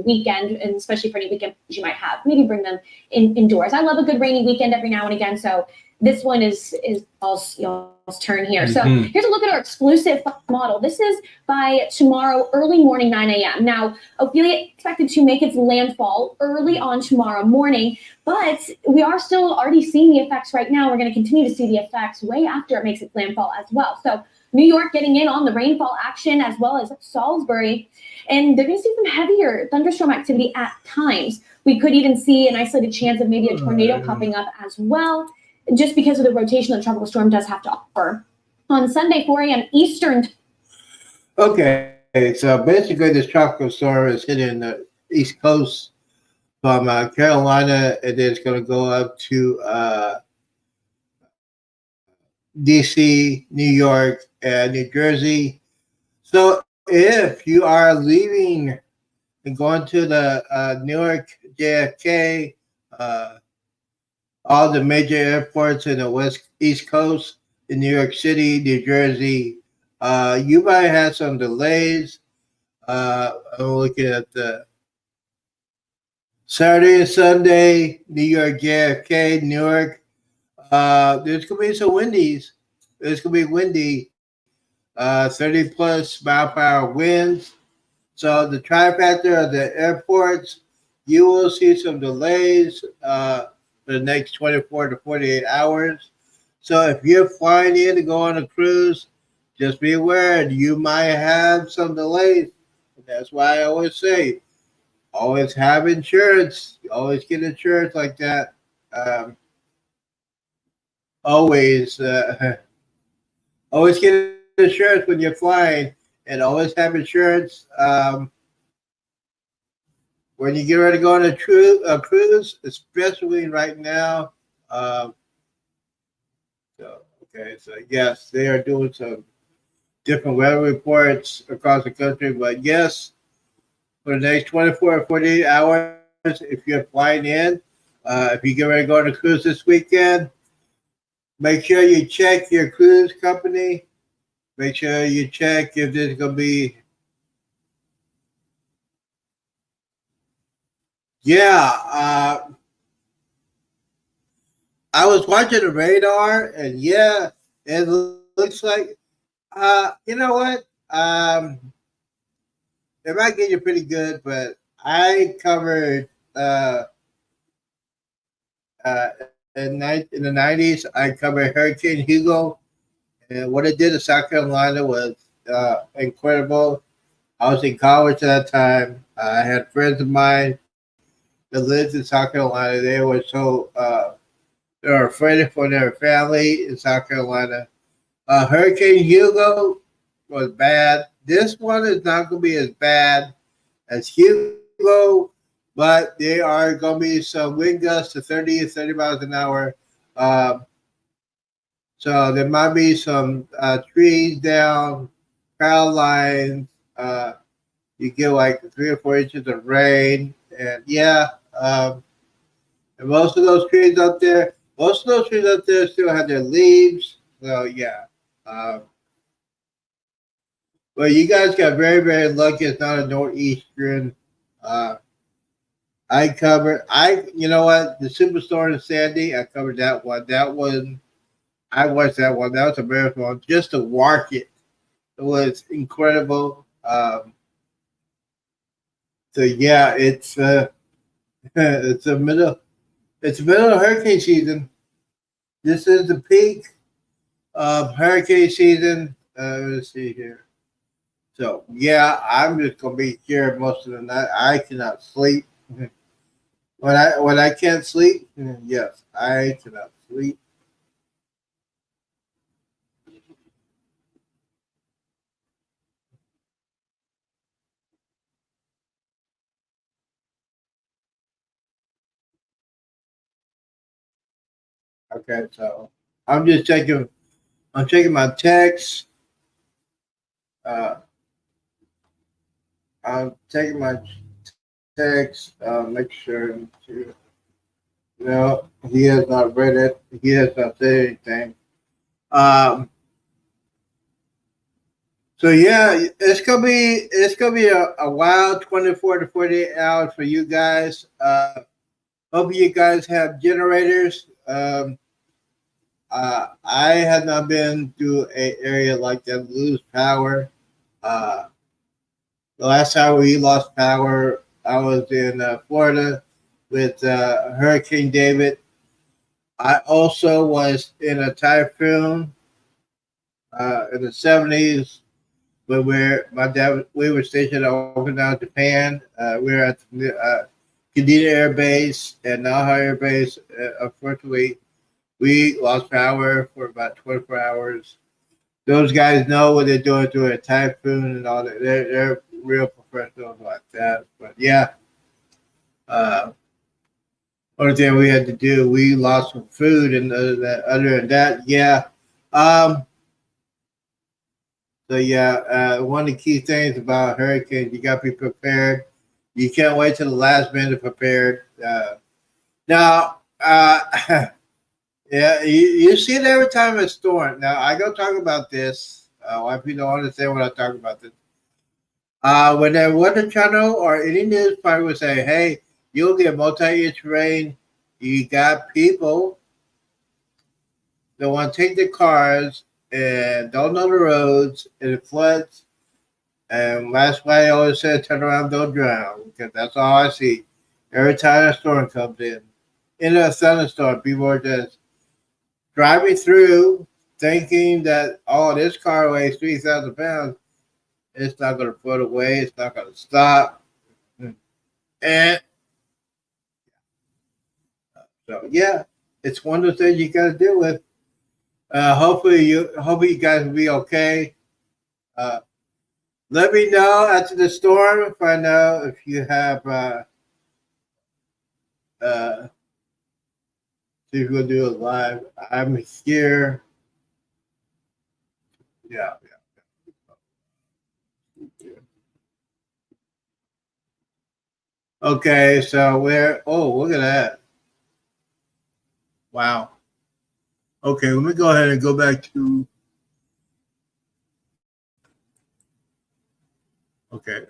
weekend, and especially for any weekend you might have. Maybe bring them indoors. I love a good rainy weekend every now and again. So this one is y'all's turn here. So here's a look at our exclusive model. This is by tomorrow early morning, 9 a.m. Now, Ophelia expected to make its landfall early on tomorrow morning, but we are still already seeing the effects right now. We're going to continue to see the effects way after it makes its landfall as well. So New York getting in on the rainfall action, as well as Salisbury, and they're going to see some heavier thunderstorm activity at times. We could even see an isolated chance of maybe a tornado popping up as well, just because of the rotation that the tropical storm does have to offer. On Sunday, 4 a.m. Eastern. Okay, so basically this tropical storm is hitting the East Coast from Carolina, and it's going to go up to DC, New York, and New Jersey. So if you are leaving and going to the Newark, JFK, all the major airports in the East Coast, in New York City, New Jersey, you might have some delays. I'm looking at the Saturday and Sunday, New York, JFK, Newark. There's going to be some windies. It's going to be windy, 30 plus mile per hour winds. So the trifecta of the airports, you will see some delays for the next 24 to 48 hours. So if you're flying in to go on a cruise, just be aware you might have some delays. That's why I always say, always have insurance. Always get insurance like that. Always get insurance when you're flying, and always have insurance when you get ready to go on a cruise, especially right now. So yes, they are doing some different weather reports across the country, but yes, for the next 24 or 48 hours, if you're flying in, if you get ready to go on a cruise this weekend, make sure you check your cruise company. Make sure you check if there's going to be. Yeah, I was watching the radar, and yeah, it looks like, you know what? It might get you pretty good, but I covered in the 90s, I covered Hurricane Hugo, and what it did in South Carolina was incredible. I was in college at that time. I had friends of mine that lived in South Carolina. They were so they were afraid for their family in South Carolina. Hurricane Hugo was bad. This one is not going to be as bad as Hugo, but there are going to be some wind gusts to 30 and 30 miles an hour. So there might be some trees down, power lines. You get like 3 or 4 inches of rain, and yeah, and most of those trees out there still have their leaves. So yeah, but you guys got very, very lucky. It's not a northeastern. You know what? The Superstorm in Sandy, I covered that one. I watched that one. That was a marathon. Just to watch it, it was incredible. So yeah, it's it's middle of hurricane season. This is the peak of hurricane season. Let's see here. So yeah, I'm just gonna be here most of the night. I cannot sleep. When I can't sleep, yes, I cannot sleep. Okay, so I'm just checking. I'm checking my text. Uh, I'm checking my text. Make sure to. No, he has not read it. He has not said anything. Um, so yeah, it's gonna be a wild 24 to 48 hours for you guys. Hope you guys have generators. I have not been to an area like that lose power. Uh, the last time we lost power, I was in Florida with Hurricane David. I also was in a typhoon in the 70s, but we were stationed at Okinawa, Japan. We were at the Kadena Air Base and Naha Air Base. Unfortunately, we lost power for about 24 hours. Those guys know what they're doing through a typhoon and all that. They're real professionals like that. But yeah, only thing we had to do, we lost some food, and other than that, yeah. So yeah, one of the key things about hurricanes, you got to be prepared. You can't wait till the last minute prepared. Now, yeah, you see it every time it's storm. Now, I go talk about this. Why people don't understand when I talk about this. When the Weather Channel or any news probably would say, hey, you'll get multi-inch rain. You got people that want to take their cars and don't know the roads, and it floods. And that's why I always say, turn around, don't drown, because that's all I see. Every time a storm comes in a thunderstorm, people are just driving through thinking that, oh, this car weighs 3,000 pounds. It's not going to float away. It's not going to stop. And so, yeah, it's one of the things you got to deal with. Hopefully you guys will be okay. Let me know after the storm if I know if you have see if we'll do it live. I'm here. Yeah. Okay, so look at that. Wow. Okay, let me go ahead and go back to okay.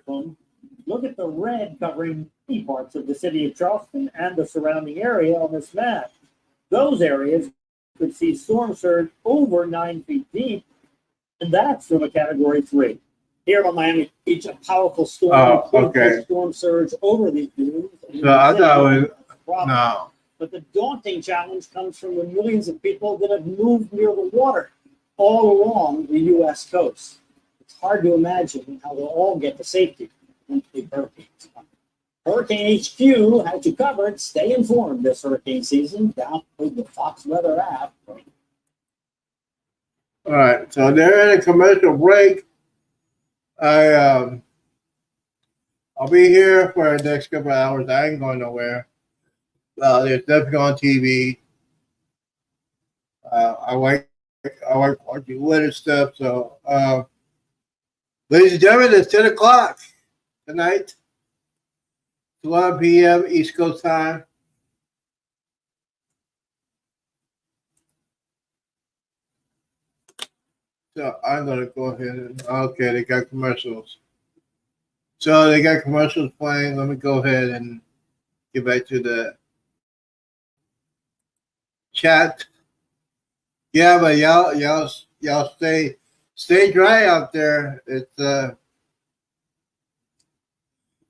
Look at the red covering many parts of the city of Charleston and the surrounding area on this map. Those areas could see storm surge over 9 feet deep, and that's from a Category 3. Here on Miami Beach, a powerful storm storm surge over these dunes. So I thought it was no. But the daunting challenge comes from the millions of people that have moved near the water all along the U.S. coast. It's hard to imagine how they'll all get to safety when big hurricanes come. Hurricane HQ has you covered. Stay informed this hurricane season. Download the Fox Weather app. All right, so they're in a commercial break. I I'll be here for the next couple of hours. I ain't going nowhere. There's nothing on TV. I like watching weather stuff. So, ladies and gentlemen, it's 10 o'clock tonight, 11 p.m. East Coast time. So I'm gonna go ahead and okay, they got commercials. So they got commercials playing. Let me go ahead and get back to the chat. Yeah, but y'all stay dry out there. It's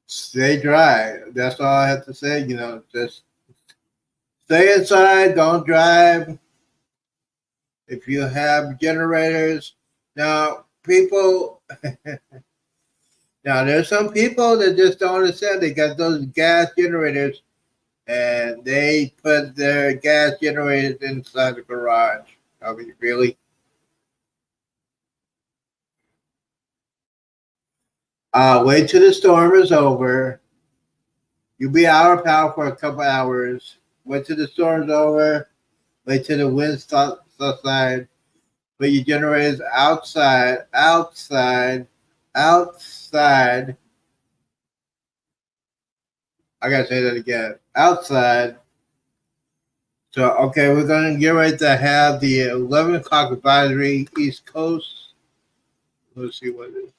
stay dry. That's all I have to say. You know, just stay inside. Don't drive. If you have generators, now people. Now there's some people that just don't understand. They got those gas generators, and they put their gas generators inside the garage. I mean, really? Wait till the storm is over. You'll be out of power for a couple hours. Wait till the storm's over. Wait till the wind subsides. Put your generators outside. I gotta say that again. Outside. So, okay, we're going to get ready to have the 11 o'clock advisory East Coast. Let's see what it is.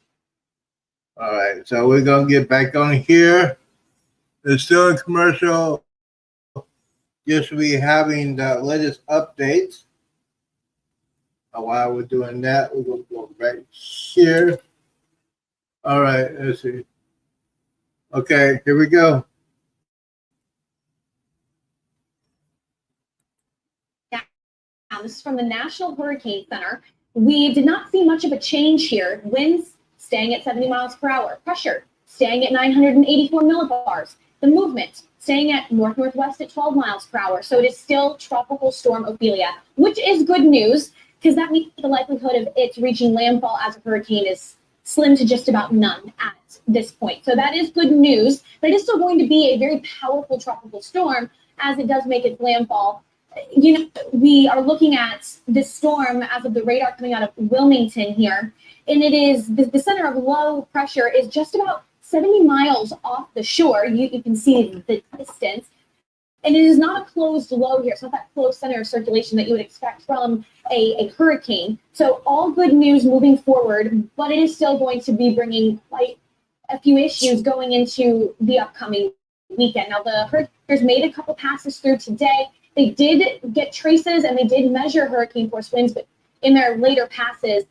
All right, so we're going to get back on here. It's still a commercial. Just to be having the latest updates. While we're doing that, we're going to go back here. All right, let's see. Okay, here we go. This is from the National Hurricane Center. We did not see much of a change here. Winds staying at 70 miles per hour. Pressure staying at 984 millibars. The movement staying at north-northwest at 12 miles per hour. So it is still Tropical Storm Ophelia, which is good news because that means the likelihood of it reaching landfall as a hurricane is slim to just about none at this point. So that is good news, but it is still going to be a very powerful tropical storm as it does make its landfall. You know, we are looking at this storm as of the radar coming out of Wilmington here, and it is the center of low pressure is just about 70 miles off the shore. You can see the distance, and it is not a closed low here. It's not that close center of circulation that you would expect from a hurricane. So all good news moving forward, but it is still going to be bringing quite a few issues going into the upcoming weekend. Now, the hurricanes made a couple passes through today. They did get traces and they did measure hurricane force winds, but in their later passes,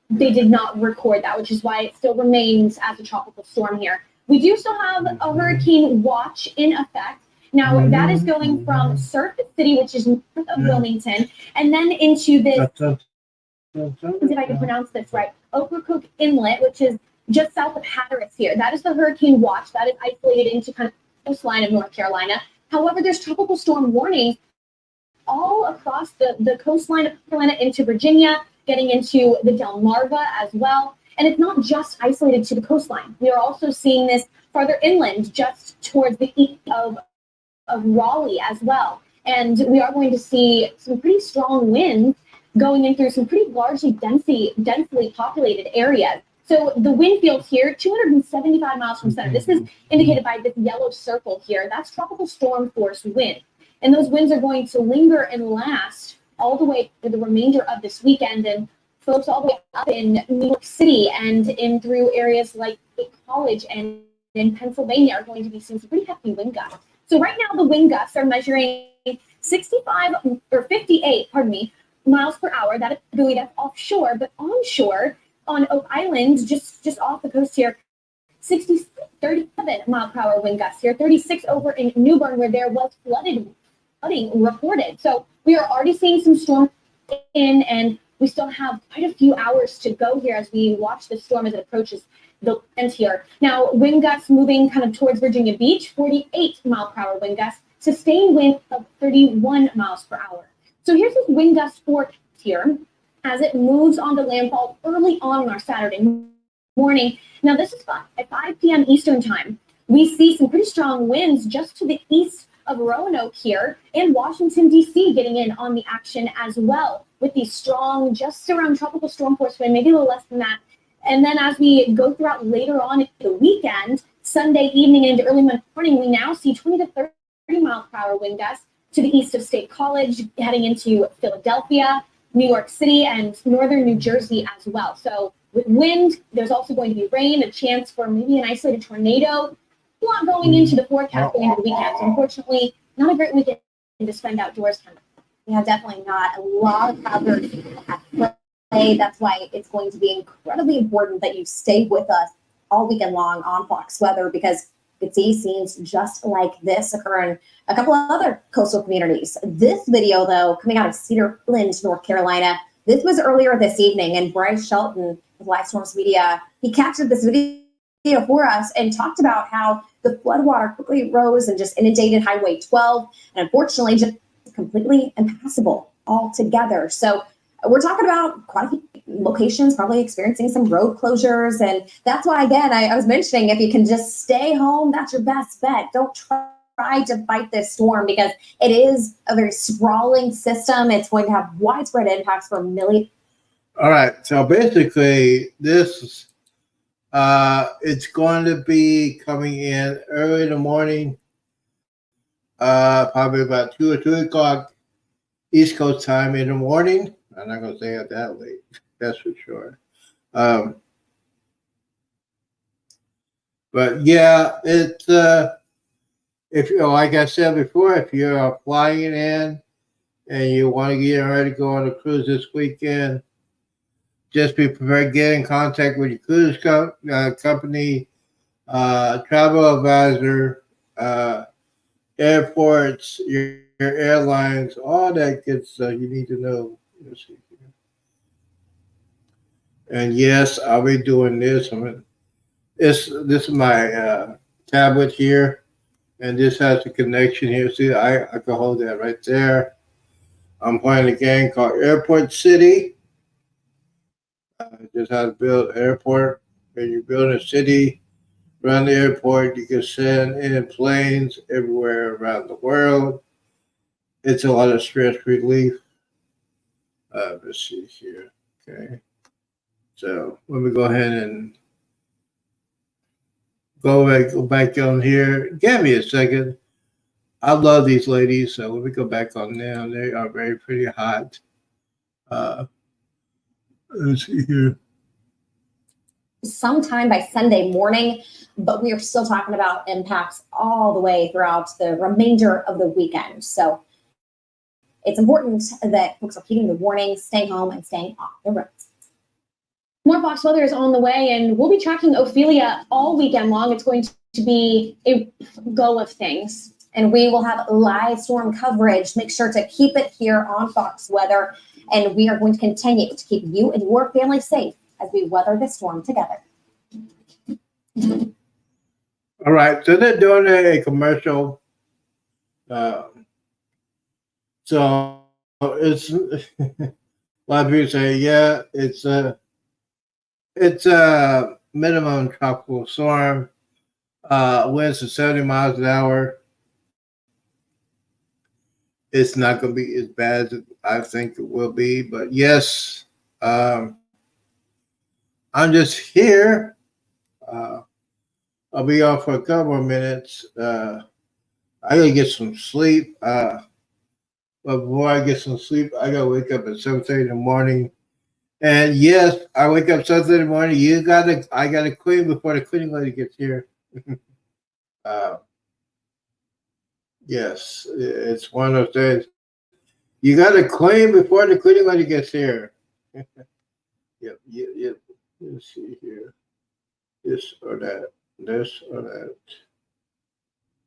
they did not record that, which is why it still remains as a tropical storm here. We do still have a hurricane watch in effect. Now, that is going from Surf City, which is north of Wilmington, and then into this, if I can pronounce this right, Ocracoke Inlet, which is just south of Hatteras here. That is the hurricane watch. That is isolated into kind of the coastline of North Carolina. However, there's tropical storm warnings all across the coastline of Carolina into Virginia, getting into the Delmarva as well. And it's not just isolated to the coastline. We are also seeing this farther inland, just towards the east of Raleigh as well. And we are going to see some pretty strong winds going in through some pretty largely densely populated areas. So the wind field here, 275 miles from center. This is indicated by this yellow circle here. That's tropical storm force wind. And those winds are going to linger and last all the way for the remainder of this weekend. And folks all the way up in New York City and in through areas like College and in Pennsylvania are going to be seeing some pretty hefty wind gusts. So right now the wind gusts are measuring 58 miles per hour. That is buoyed up offshore, but onshore on Oak Island, just off the coast here, 37 mile per hour wind gusts here, 36 over in Newbern where there was flooding reported. So we are already seeing some storm in, and we still have quite a few hours to go here as we watch the storm as it approaches the end here. Now, wind gusts moving kind of towards Virginia Beach, 48 mile per hour wind gusts, sustained wind of 31 miles per hour. So here's this wind gust forecast here as it moves on to landfall early on our Saturday morning. Now, this is at 5 p.m. Eastern time. we see some pretty strong winds just to the east of Roanoke here, and Washington, D.C. getting in on the action as well with these strong, just around tropical storm force wind, maybe a little less than that. And then as we go throughout later on in the weekend, Sunday evening and early morning, we now see 20 to 30 mile per hour wind gusts to the east of State College, heading into Philadelphia, New York City, and northern New Jersey as well. So with wind, there's also going to be rain, a chance for maybe an isolated tornado. A lot going into the forecast going into the weekend. So unfortunately, not a great weekend to spend outdoors. Yeah, definitely not. A lot of hazards at play. That's why it's going to be incredibly important that you stay with us all weekend long on Fox Weather, because you could see scenes just like this occur in a couple of other coastal communities. This video, though, coming out of Cedar Island, North Carolina, this was earlier this evening, and Bryce Shelton of Live Storms Media, he captured this video for us and talked about how the floodwater quickly rose and just inundated Highway 12, and unfortunately just completely impassable altogether. So we're talking about quite a few locations probably experiencing some road closures, and that's why, again, I was mentioning, if you can just stay home, that's your best bet. Don't try to fight this storm, because it is a very sprawling system. It's going to have widespread impacts for millions. All right, so basically this it's going to be coming in early in the morning, probably about 2 or 3 o'clock East Coast time in the morning. I'm not going to say it that late, that's for sure. But yeah, it's if you, like I said before, if you're flying in and you want to get ready to go on a cruise this weekend, just be prepared. Get in contact with your cruise company, travel advisor, airports, your airlines, all that good stuff you need to know. And yes, I'll be doing this. This is my tablet here, and this has a connection here. See, I can hold that right there. I'm playing a game called Airport City. Just how to build an airport. When you build a city around the airport, you can send in planes everywhere around the world. It's a lot of stress relief. Let's see here. Okay. So let me go ahead and go back on here. Give me a second. I love these ladies, so let me go back on them. They are very pretty hot. Let's see here. Sometime by Sunday morning, but we are still talking about impacts all the way throughout the remainder of the weekend. So it's important that folks are heeding the warnings, staying home, and staying off the roads. More Fox Weather is on the way, and we'll be tracking Ophelia all weekend long. It's going to be a go of things. And we will have live storm coverage. Make sure to keep it here on Fox Weather. And we are going to continue to keep you and your family safe as we weather this storm together. All right, so they're doing a commercial. So it's a lot of people say, yeah, it's a minimum tropical storm. Winds of 70 miles an hour. It's not going to be as bad as I think it will be, but yes, I'm just here. I'll be off for a couple of minutes. I gotta get some sleep. But before I get some sleep, I gotta wake up at 7:30 in the morning. And yes, I wake up 7:30 in the morning. I gotta clean before the cleaning lady gets here. Yes, it's one of those days. You gotta clean before the cleaning lady gets here. Yep. Let's see here. This or that. This or that.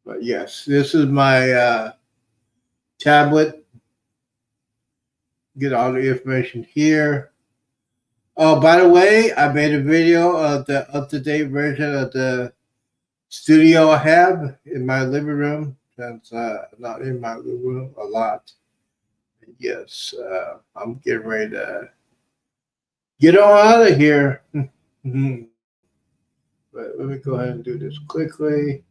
But yes, this is my tablet. Get all the information here. Oh, by the way, I made a video of the up-to-date version of the studio I have in my living room. That's not in my living room a lot. Yes, I'm getting ready to get on out of here. But let me go ahead and do this quickly.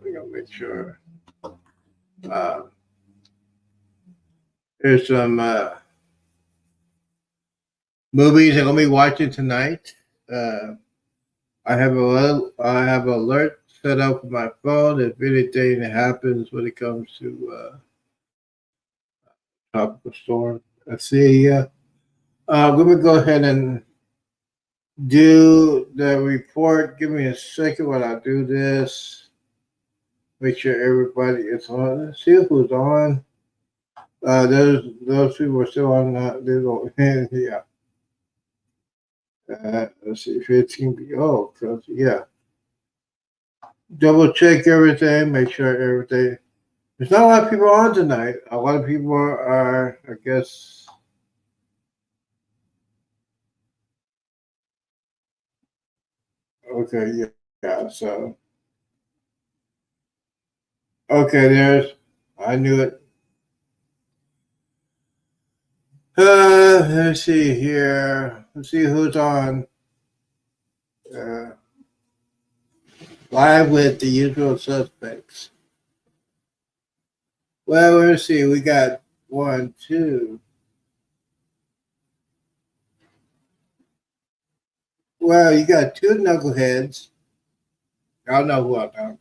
We're gonna make sure. There's some movies I'm gonna be watching tonight. I have alert set up on my phone if anything happens when it comes to tropical storm. Let's see. Let me go ahead and do the report. Give me a second while I do this. Make sure everybody is on. Let's see who's on. Those people are still on. They don't. Yeah. Let's see if it's gonna be. Oh, cause yeah. Double check everything. Make sure everything. There's not a lot of people on tonight. A lot of people are, I guess. Okay, yeah. So. Okay, I knew it. Let's see here. Let's see who's on. Live with the usual suspects. Well, let's see. We got 1, 2. Well, you got 2 knuckleheads. Y'all know who I'm talking about.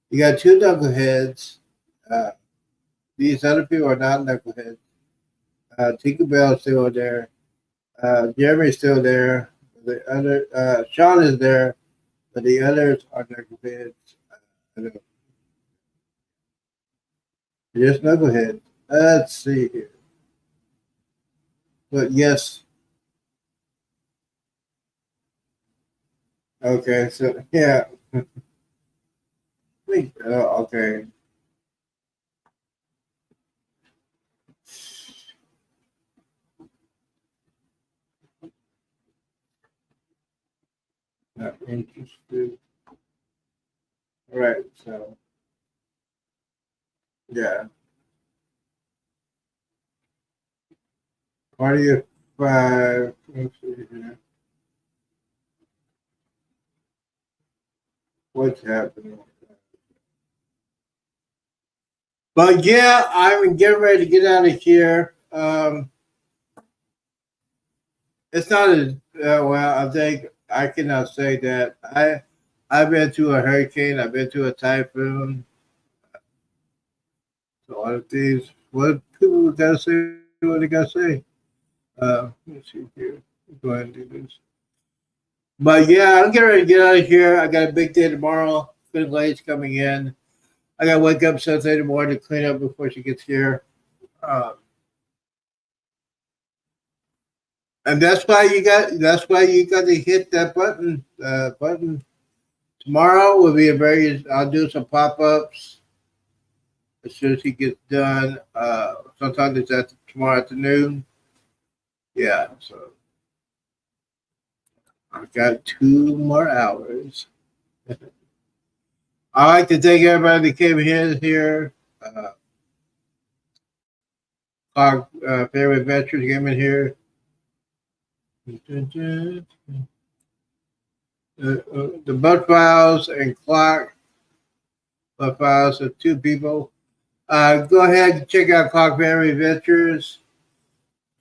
You got 2 knuckleheads. These other people are not knuckleheads. Tinkerbell's still there. Jeremy's still there. The other Sean is there, but the others are knuckleheads. Just knuckleheads. Let's see here. But yes. Okay, so yeah. Okay. Not interested. All right, so yeah. Party of 5. Let's see here. What's happening? But yeah, I'm getting ready to get out of here. It's not as well. I think I cannot say that. I've been through a hurricane. I've been through a typhoon. A lot of things. What people gotta say? What they gotta say? Let's see here. Go ahead and do this. But yeah, I'm getting ready to get out of here. I got a big day tomorrow. Finn Lane's coming in. I gotta wake up 7:30 in the morning to clean up before she gets here. And that's why you got to hit that button. Button. Tomorrow will be I'll do some pop-ups as soon as he gets done. Sometime tomorrow afternoon. Yeah, so I've got 2 more hours. I'd like to thank everybody that came here. Clark Fairway Ventures came in here. The Bud Files and Clark Bud Files are 2 people. Go ahead and check out Clark Fairway Ventures.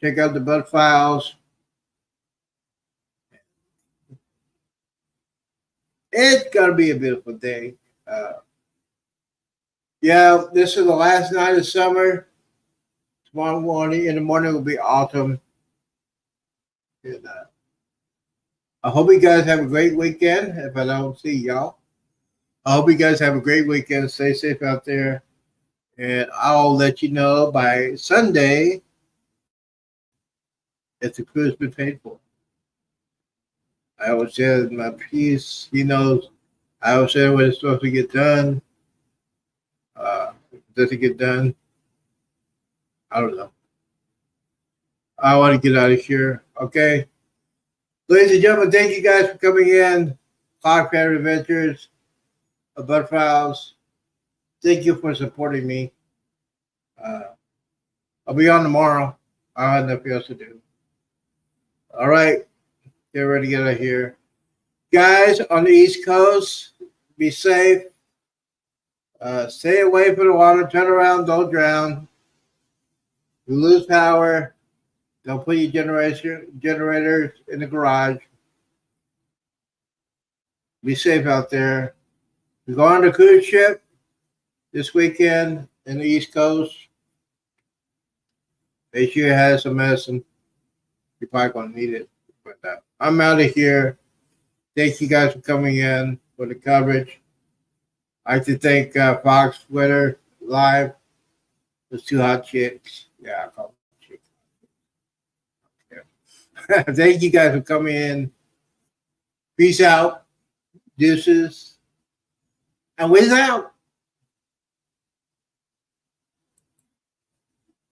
Check out the Bud Files. It's gonna be a beautiful day. Yeah, this is the last night of summer. Tomorrow morning, in the morning, will be autumn. And, I hope you guys have a great weekend. If I don't see y'all, I hope you guys have a great weekend. Stay safe out there. And I'll let you know by Sunday if the crew's been paid for. I will share my piece. He knows I will share when it's supposed to get done. If it doesn't get done, I don't know. I want to get out of here. Okay. Ladies and gentlemen, thank you guys for coming in. Clark Fairway Adventures, Bud Files. Thank you for supporting me. I'll be on tomorrow. I have nothing else to do. All right. Get ready to get out of here. Guys on the East Coast, be safe. Stay away from the water. Turn around. Don't drown. You lose power. Don't put your generators in the garage. Be safe out there. We're going on a cruise ship this weekend in the East Coast. Make sure you have some medicine. You're probably going to need it. But I'm out of here. Thank you guys for coming in for the coverage. I'd like to thank Fox Twitter Live. Those two hot chicks. Yeah, I call them chicks. Yeah. Thank you guys for coming in. Peace out. Deuces. And whiz out.